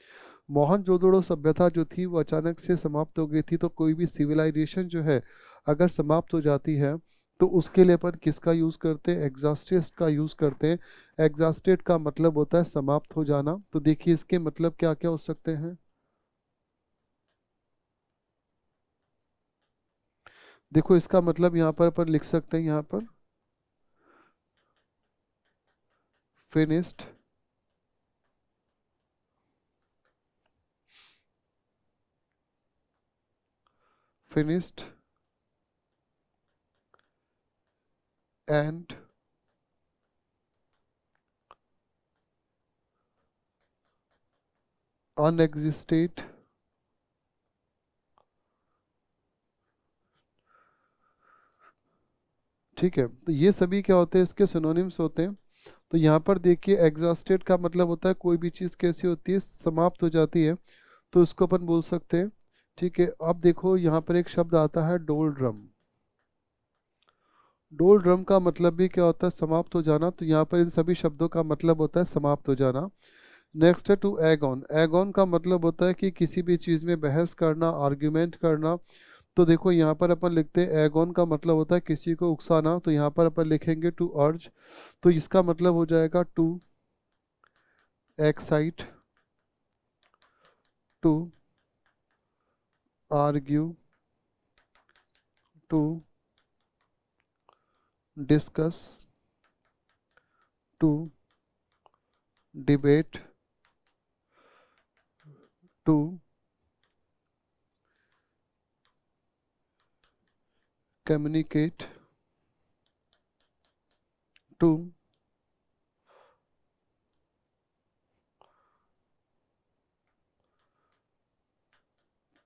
मोहनजोदड़ो सभ्यता जो थी वो अचानक से समाप्त हो गई थी, तो कोई भी सिविलाइजेशन जो है अगर समाप्त हो जाती है तो उसके लिए अपन किसका यूज़ करते हैं, एग्जॉस्टिव का यूज़ करते हैं। एग्जॉस्टेड का मतलब होता है समाप्त हो जाना। तो देखिए इसके मतलब क्या क्या हो सकते हैं। देखो इसका मतलब यहाँ पर अपन लिख सकते हैं, यहाँ पर फिनिश्ड, फिनिश्ड एंड अनएग्जिस्टेड। ठीक है, तो ये सभी क्या होते हैं, इसके सिनोनिम्स होते हैं। तो यहाँ पर देखिए एग्जॉस्टेड का मतलब होता है कोई भी चीज़ कैसी होती है, समाप्त हो जाती है, तो इसको अपन बोल सकते हैं। ठीक है, अब देखो यहाँ पर एक शब्द आता है डोल ड्रम। डोल ड्रम का मतलब भी क्या होता है, समाप्त हो जाना। तो यहाँ पर इन सभी शब्दों का मतलब होता है समाप्त हो जाना। नेक्स्ट है to egg on. Egg on का मतलब होता है कि किसी भी चीज़ में बहस करना, आर्ग्यूमेंट करना। तो देखो यहाँ पर अपन लिखते हैं एग ऑन का मतलब होता है किसी को उकसाना, तो यहाँ पर अपन लिखेंगे टू अर्ज। तो इसका मतलब हो जाएगा to excite, to argue, to discuss, to debate, to communicate, to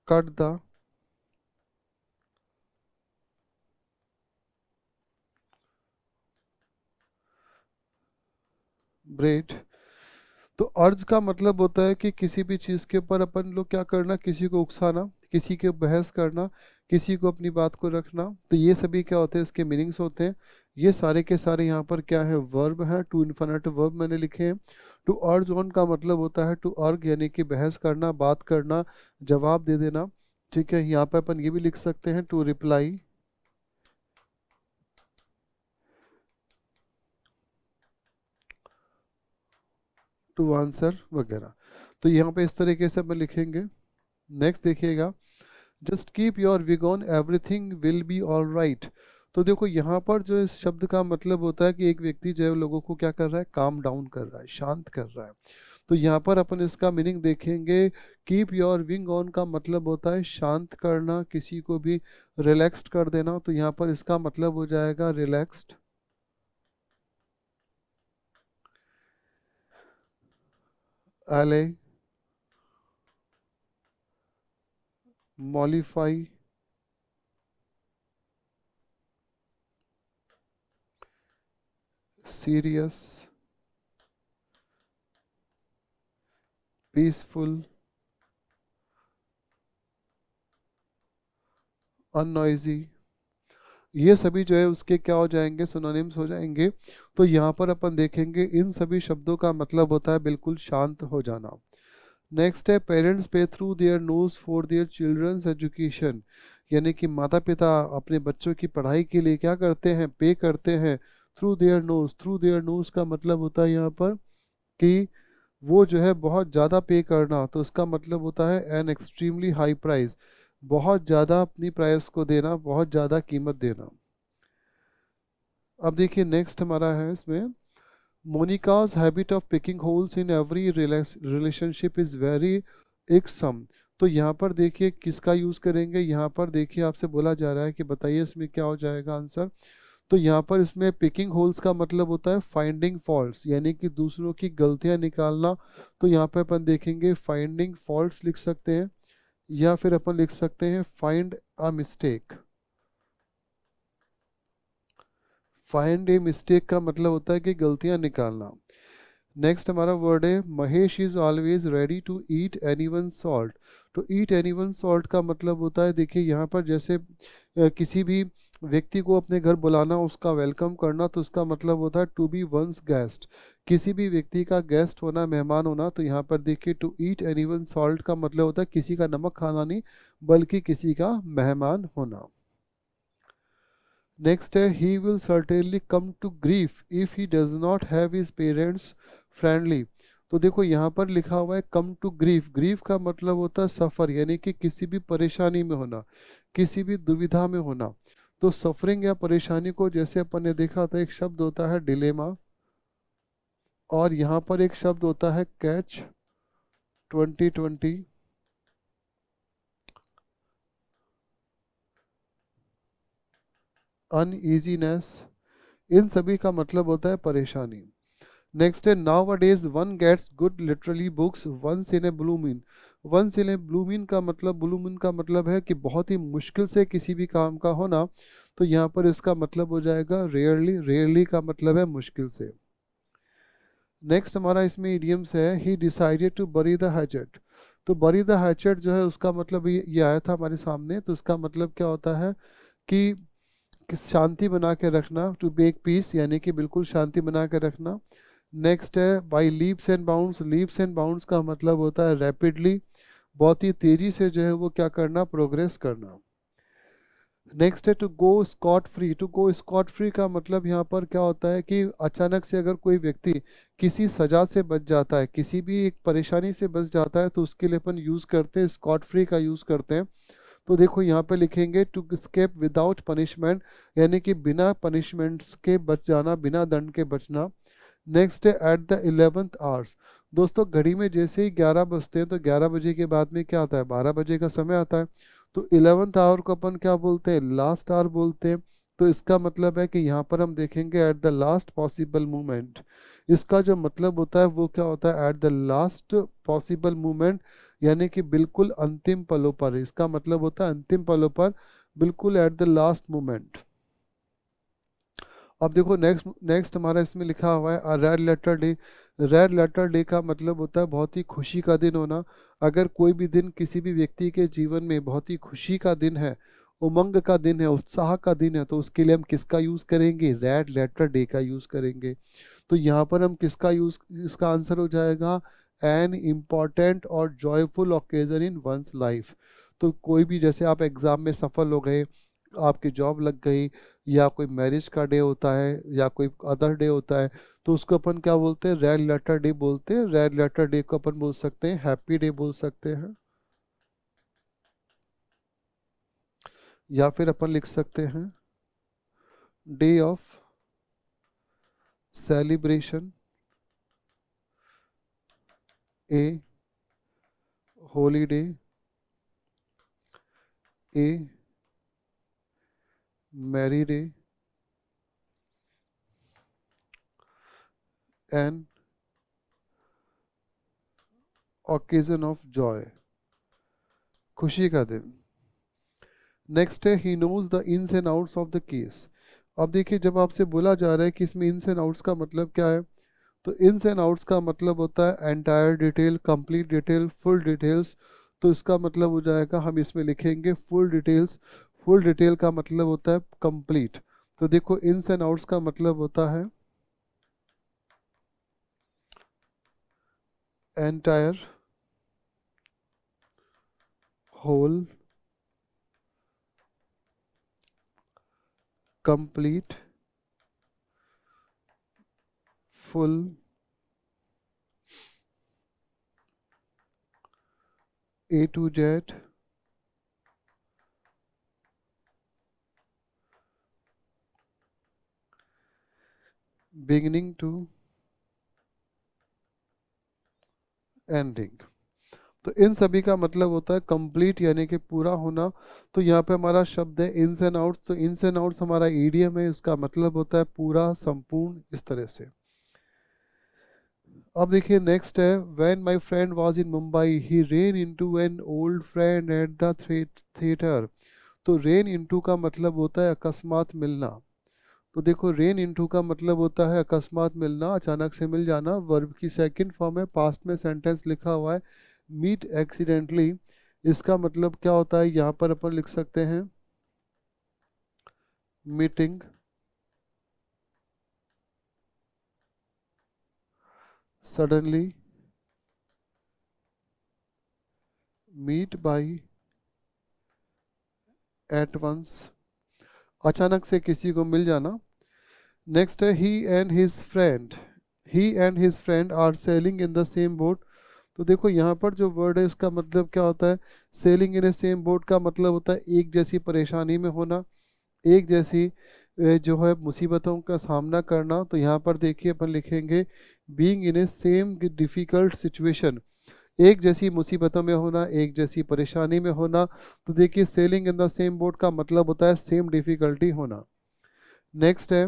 cut the bread. तो अर्ज का मतलब होता है कि किसी भी चीज़ के ऊपर अपन लोग क्या करना, किसी को उकसाना, किसी के बहस करना, किसी को अपनी बात को रखना। तो ये सभी क्या होते हैं, इसके मीनिंग्स होते हैं। ये सारे के सारे यहाँ पर क्या है, वर्ब है। टू इन्फिनेटिव वर्ब मैंने लिखे हैं। टू अर्ज ऑन का मतलब होता है टू अर्ग, यानी कि बहस करना, बात करना, जवाब दे देना। ठीक है, यहाँ पर अपन ये भी लिख सकते हैं टू रिप्लाई, टू आंसर वगैरह। तो यहाँ पे इस तरीके से अपन लिखेंगे। नेक्स्ट देखिएगा, just keep your wig on, everything will be all right. तो देखो यहाँ पर जो इस शब्द का मतलब होता है कि एक व्यक्ति जो है लोगों को क्या कर रहा है, काम डाउन कर रहा है, शांत कर रहा है। तो यहाँ पर अपन इसका मीनिंग देखेंगे। कीप योर विंग ऑन का मतलब होता है शांत करना, किसी को भी रिलैक्स्ड कर देना। तो यहाँ पर इसका मतलब हो जाएगा रिलैक्स्ड, एले, मॉलिफाई, सीरियस, पीसफुल, अननॉइजी। ये सभी जो है उसके क्या हो जाएंगे, सिनोनिम्स हो जाएंगे। तो यहाँ पर अपन देखेंगे इन सभी शब्दों का मतलब होता है बिल्कुल शांत हो जाना। नेक्स्ट है, parents pay through their nose for their children's education, यानी कि माता पिता अपने बच्चों की पढ़ाई के लिए क्या करते हैं, पे करते हैं। Through their knows, through their knows का मतलब होता है यहाँ पर कि वो जो है बहुत ज़्यादा पे करना। तो उसका मतलब होता है एन एक्सट्रीमली हाई प्राइस, बहुत ज़्यादा अपनी प्राइस को देना, बहुत ज़्यादा कीमत देना। अब देखिए नेक्स्ट हमारा है इसमें, Monica's habit of picking holes in every relationship is very irksome. तो यहाँ पर देखिए किसका यूज़ करेंगे, यहाँ पर देखिए आपसे बोला जा रहा है कि बताइए इसमें क्या हो जाएगा आंसर। तो यहाँ पर इसमें पिकिंग होल्स का मतलब होता है फाइंडिंग फॉल्ट्स, यानी कि दूसरों की गलतियाँ निकालना। तो यहाँ पर अपन देखेंगे फाइंडिंग फॉल्ट्स लिख सकते हैं, या फिर अपन लिख सकते हैं find a mistake. Find a mistake का मतलब होता है कि गलतियाँ निकालना। नेक्स्ट हमारा वर्ड है, Mahesh is always ready to eat any one salt. तो ईट एनी वन सॉल्ट का मतलब होता है, देखिए यहाँ पर जैसे किसी भी व्यक्ति को अपने घर बुलाना, उसका वेलकम करना, तो उसका मतलब होता है टू बी वंस गेस्ट, किसी भी व्यक्ति का गेस्ट होना, मेहमान होना। तो यहाँ पर देखिए to eat any one salt का मतलब होता है किसी का नमक खाना नहीं, बल्कि किसी का मेहमान होना। नेक्स्ट है, he will certainly come to grief if he does not have his parents friendly. तो देखो यहाँ पर लिखा हुआ है कम टू ग्रीफ, ग्रीफ का मतलब होता है सफ़र, यानी कि किसी भी परेशानी में होना, किसी भी दुविधा में होना। तो सफरिंग या परेशानी को जैसे अपन ने देखा था, एक शब्द होता है डिलेमा, और यहाँ पर एक शब्द होता है कैच 2020, अनईजीनेस। इन सभी का मतलब होता है परेशानी। नेक्स्ट है, nowadays one gets good literally books once in a blue moon. Once in a blue moon का मतलब, ब्लू मीन का मतलब है कि बहुत ही मुश्किल से किसी भी काम का होना। तो यहाँ पर इसका मतलब हो जाएगा रेयरली, रेयरली का मतलब है मुश्किल से। नेक्स्ट हमारा इसमें इडियम्स है, he decided to bury the hatchet. तो बरी द हैचेट जो है उसका मतलब ये आया था हमारे सामने। तो उसका मतलब क्या होता है कि शांति बना के रखना, टू मेक पीस, यानी कि बिल्कुल शांति बना के रखना। नेक्स्ट है, by leaps and bounds. Leaps and bounds का मतलब होता है रैपिडली, बहुत ही तेजी से जो है वो क्या करना, प्रोग्रेस करना। नेक्स्ट है, to go scot free. To go scot free का मतलब यहाँ पर क्या होता है कि अचानक से अगर कोई व्यक्ति किसी सजा से बच जाता है, किसी भी एक परेशानी से बच जाता है, तो उसके लिए अपन यूज़ करते हैं, स्कॉट फ्री का यूज़ करते हैं। तो देखो यहाँ पे लिखेंगे टू स्केप विदाउट पनिशमेंट, यानी कि बिना पनिशमेंट्स के बच जाना, बिना दंड के बचना। नेक्स्ट है, एट द 11th आवर्स। दोस्तों घड़ी में जैसे ही 11 बजते हैं, तो 11 बजे के बाद में क्या आता है, 12 बजे का समय आता है। तो 11th आवर को अपन क्या बोलते हैं, लास्ट आवर बोलते हैं। तो इसका मतलब है कि यहाँ पर हम देखेंगे at the last possible moment. इसका जो मतलब होता है वो क्या होता है, at the last possible moment, यानी कि बिल्कुल अंतिम पलों पर। इसका मतलब होता है अंतिम पलों पर, बिल्कुल एट द लास्ट मोमेंट। अब देखो नेक्स्ट नेक्स्ट हमारा इसमें लिखा हुआ है red letter day. Red letter day का मतलब होता है बहुत ही खुशी का दिन होना। अगर कोई भी दिन किसी भी व्यक्ति के जीवन में बहुत ही खुशी का दिन है, उमंग का दिन है, उत्साह का दिन है, तो उसके लिए हम किसका यूज़ करेंगे, रेड लेटर डे का यूज़ करेंगे। तो यहाँ पर हम किसका यूज़, इसका आंसर हो जाएगा एन इम्पॉर्टेंट और जॉयफुल ओकेजन इन वंस लाइफ। तो कोई भी, जैसे आप एग्ज़ाम में सफल हो गए, आपकी जॉब लग गई, या कोई मैरिज का डे होता है, या कोई अदर डे होता है, तो उसको अपन क्या बोलते हैं, रेड लेटर डे बोलते हैं। रेड लेटर डे को अपन बोल सकते हैं हैप्पी डे बोल सकते हैं, या फिर अपन लिख सकते हैं day of celebration, a holiday, a merry day, an occasion of joy, खुशी का दिन। नेक्स्ट है he knows the ins and outs of the case. अब देखिए जब आपसे बोला जा रहा है कि इसमें इन्स एंड आउट्स का मतलब क्या है, तो इन्स एंड आउट्स का मतलब होता है entire detail, complete detail, full details. तो इसका मतलब हो जाएगा, हम इसमें लिखेंगे फुल डिटेल्स। फुल डिटेल का मतलब होता है कंप्लीट। तो देखो इन्स एंड आउट्स का मतलब होता है entire, whole, complete, full, A to Z, beginning to ending. तो इन सभी का मतलब होता है कंप्लीट, यानी कि पूरा होना। तो यहाँ पे हमारा शब्द है इन्स एंड आउट्स। तो इन्स एंड आउट्स हमारा ईडीएम है, उसका मतलब होता है पूरा, संपूर्ण, इस तरह से। अब देखिए नेक्स्ट है when my friend was in Mumbai he rain into an old friend at the theatre. तो रेन इनटू का मतलब होता है अकस्मात मिलना। तो देखो रेन इनटू का मतलब होता है अकस्मात मिलना, अचानक से मिल जाना। वर्ब की सेकंड फॉर्म है, पास्ट में सेंटेंस लिखा हुआ है मीट एक्सीडेंटली। इसका मतलब क्या होता है, यहाँ पर अपन लिख सकते हैं meeting suddenly, meet by at once, अचानक से किसी को मिल जाना। नेक्स्ट है he and his friend. He and his friend are sailing in the same boat. तो देखो यहाँ पर जो वर्ड है इसका मतलब क्या होता है, सेलिंग इन ए सेम बोट का मतलब होता है एक जैसी परेशानी में होना, एक जैसी जो है मुसीबतों का सामना करना। तो यहाँ पर देखिए अपन लिखेंगे being in A same difficult situation, एक जैसी मुसीबतों में होना, एक जैसी परेशानी में होना। तो देखिए selling in the same boat का मतलब होता है सेम डिफिकल्टी होना। नेक्स्ट है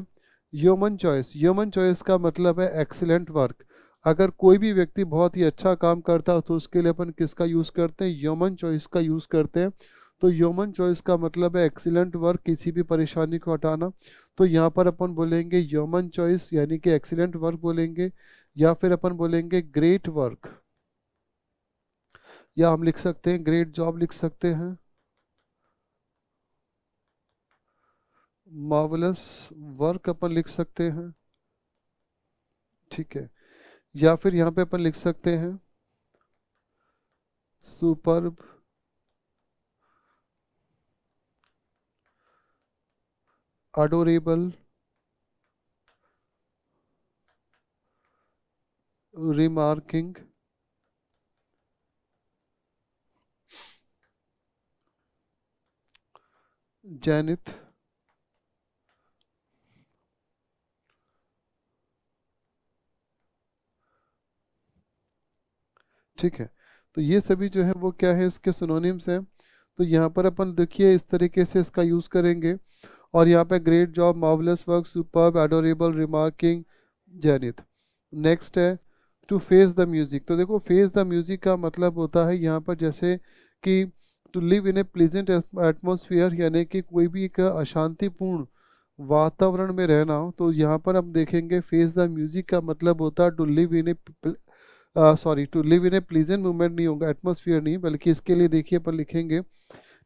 ह्यूमन चॉइस। ह्यूमन चॉइस का मतलब है एक्सीलेंट वर्क। अगर कोई भी व्यक्ति बहुत ही अच्छा काम करता है तो उसके लिए अपन किसका यूज़ करते हैं, ह्यूमन चॉइस का यूज़ करते हैं। तो ह्यूमन चॉइस का मतलब है एक्सीलेंट वर्क, किसी भी परेशानी को हटाना। तो यहाँ पर अपन बोलेंगे ह्यूमन चॉइस, यानी कि एक्सीलेंट वर्क बोलेंगे, या फिर अपन बोलेंगे ग्रेट वर्क, या हम लिख सकते हैं ग्रेट जॉब लिख सकते हैं, मार्वलस वर्क अपन लिख सकते हैं, ठीक है। या फिर यहाँ पे अपन लिख सकते हैं सुपर्ब, अडोरेबल, रिमार्किंग, जैनिथ, ठीक है। तो ये सभी जो है वो क्या है, इसके सिनोनिम्स हैं। तो यहाँ पर अपन देखिए इस तरीके से इसका यूज़ करेंगे। और यहाँ पे great job, marvellous work, superb, adorable, remarking, zenith. Next है टू फेस द म्यूजिक। तो देखो फेस द म्यूजिक का मतलब होता है यहाँ पर जैसे कि to live in a pleasant atmosphere, यानी कि कोई भी एक अशांतिपूर्ण वातावरण में रहना हो। तो यहाँ पर हम देखेंगे फेस द म्यूजिक का मतलब होता है to live in a to live in a pleasant movement नहीं होगा, एटमोसफियर नहीं, बल्कि इसके लिए देखिए अपन लिखेंगे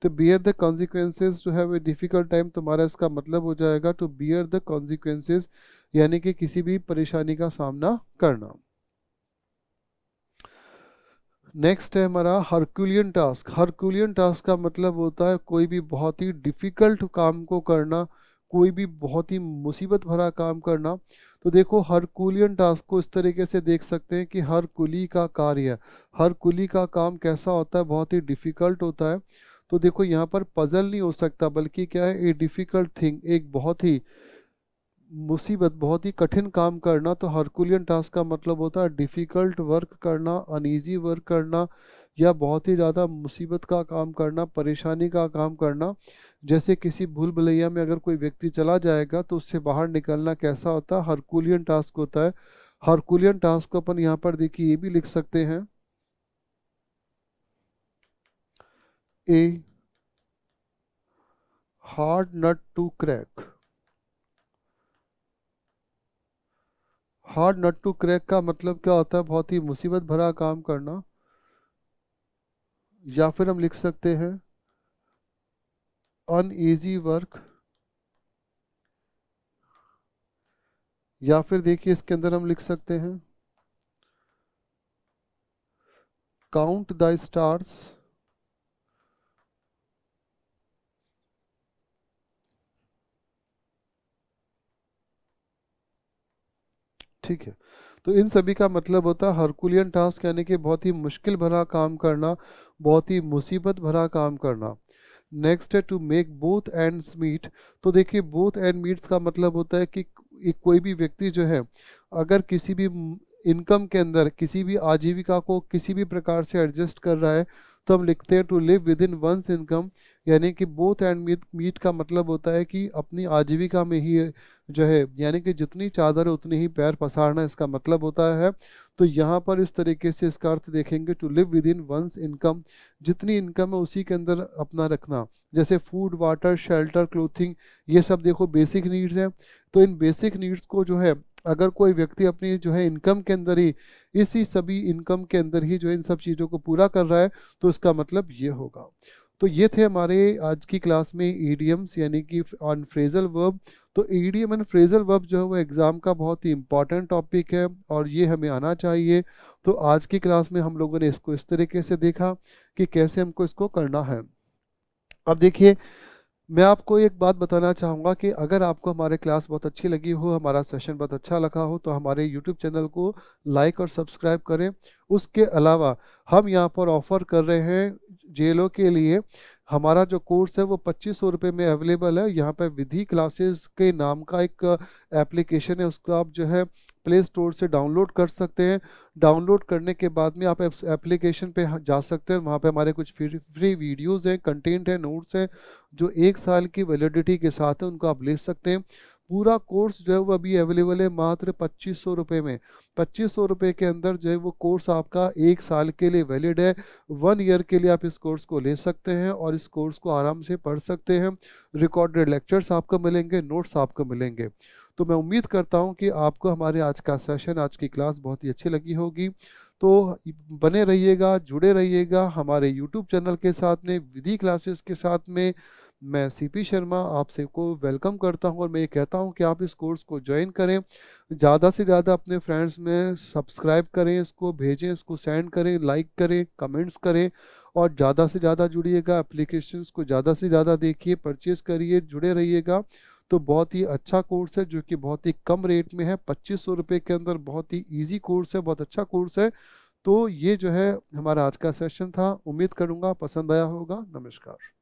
to bear the consequences to have a difficult time. तुम्हारा इसका मतलब हो जाएगा टू बियर द कॉन्सिक्वेंसेज, यानी कि किसी भी परेशानी का सामना करना। नेक्स्ट है हमारा हरक्यूलियन टास्क। हरक्यूलियन टास्क का मतलब होता है कोई भी बहुत ही डिफिकल्ट काम को करना, कोई भी बहुत ही मुसीबत भरा काम करना। तो देखो हरक्यूलियन टास्क को इस तरीके से देख सकते हैं कि हर कुली का कार्य, हर कुली का काम कैसा होता है, बहुत ही डिफिकल्ट होता है। तो देखो यहाँ पर पजल नहीं हो सकता, बल्कि क्या है, ए डिफिकल्ट थिंग, एक बहुत ही मुसीबत, बहुत ही कठिन काम करना। तो हरकुलियन टास्क का मतलब होता है डिफिकल्ट वर्क करना, अनईजी वर्क करना, या बहुत ही ज़्यादा मुसीबत का काम करना, परेशानी का काम करना। जैसे किसी भूल भुलैया में अगर कोई व्यक्ति चला जाएगा तो उससे बाहर निकलना कैसा होता है, हरकुलियन टास्क होता है। हरकुलियन टास्क को अपन यहाँ पर देखिए ये भी लिख सकते हैं, a hard nut to crack. Hard nut to crack का मतलब क्या होता है, बहुत ही मुसीबत भरा काम करना। या फिर हम लिख सकते हैं अनईजी वर्क, या फिर देखिए इसके अंदर हम लिख सकते हैं काउंट द स्टार्स। ठीक है, तो इन सभी का मतलब होता है हरकुलियन टास्क, यानी कि बहुत ही मुश्किल भरा काम करना, बहुत ही मुसीबत भरा काम करना। नेक्स्ट है to make both ends meet. तो देखिए बोथ एंड मीट्स का मतलब होता है कि कोई भी व्यक्ति जो है अगर किसी भी इनकम के अंदर किसी भी आजीविका को किसी भी प्रकार से एडजस्ट कर रहा है, तो हम लिखते हैं to live within one's income. यानी कि बोथ एंड मीट का मतलब होता है कि अपनी आजीविका में ही जो है, यानी कि जितनी चादर है उतनी ही पैर पसारना, इसका मतलब होता है। तो यहाँ पर इस तरीके से इसका अर्थ देखेंगे to live within one's income, जितनी इनकम है उसी के अंदर अपना रखना। जैसे फूड, वाटर, शेल्टर, क्लोथिंग, ये सब देखो बेसिक नीड्स हैं। तो इन बेसिक नीड्स को जो है अगर कोई व्यक्ति अपनी जो है इनकम के अंदर ही, इसी सभी इनकम के अंदर ही जो है इन सब चीज़ों को पूरा कर रहा है, तो इसका मतलब ये होगा। तो ये थे हमारे आज की क्लास में ईडियम्स, यानी कि ऑन फ्रेजल वर्ब। तो ईडियम एंड फ्रेजल वर्ब जो है वो एग्ज़ाम का बहुत ही इंपॉर्टेंट टॉपिक है और ये हमें आना चाहिए। तो आज की क्लास में हम लोगों ने इसको इस तरीके से देखा कि कैसे हमको इसको करना है। अब देखिए मैं आपको एक बात बताना चाहूँगा कि अगर आपको हमारे क्लास बहुत अच्छी लगी हो, हमारा सेशन बहुत अच्छा लगा हो, तो हमारे यूट्यूब चैनल को लाइक और सब्सक्राइब करें। उसके अलावा हम यहाँ पर ऑफ़र कर रहे हैं जेलों के लिए, हमारा जो कोर्स है वो 2500 रुपये में अवेलेबल है। यहाँ पर विधि क्लासेस के नाम का एक एप्लीकेशन है, उसको आप जो है प्ले स्टोर से डाउनलोड कर सकते हैं। डाउनलोड करने के बाद में आप एप्लीकेशन पे जा सकते हैं, वहाँ पे हमारे कुछ फ्री वीडियोस हैं, कंटेंट है, नोट्स हैं, जो 1 साल की वैलिडिटी के साथ है, उनको आप ले सकते हैं। पूरा कोर्स जो है वो अभी अवेलेबल है मात्र 2500 रुपये में। 2500 रुपये के अंदर जो है वो कोर्स आपका 1 साल के लिए वैलिड है। 1 ईयर के लिए आप इस कोर्स को ले सकते हैं और इस कोर्स को आराम से पढ़ सकते हैं। रिकॉर्डेड लेक्चर्स आपको मिलेंगे, नोट्स आपको मिलेंगे। तो मैं उम्मीद करता हूँ कि आपको हमारे आज का सेशन, आज की क्लास बहुत ही अच्छी लगी होगी। तो बने रहिएगा, जुड़े रहिएगा हमारे यूट्यूब चैनल के साथ में, विधि क्लासेस के साथ में। मैं सीपी शर्मा आप सबको वेलकम करता हूं और मैं ये कहता हूं कि आप इस कोर्स को ज्वाइन करें, ज़्यादा से ज़्यादा अपने फ्रेंड्स में सब्सक्राइब करें, इसको भेजें, इसको सेंड करें, लाइक करें, कमेंट्स करें और ज़्यादा से ज़्यादा जुड़िएगा। एप्लीकेशंस को ज़्यादा से ज़्यादा देखिए, परचेज़ करिए, जुड़े रहिएगा। तो बहुत ही अच्छा कोर्स है जो कि बहुत ही कम रेट में है, 2500 रुपये के अंदर बहुत ही ईजी कोर्स है, बहुत अच्छा कोर्स है। तो ये जो है हमारा आज का सेशन था, उम्मीद करूँगा पसंद आया होगा। नमस्कार।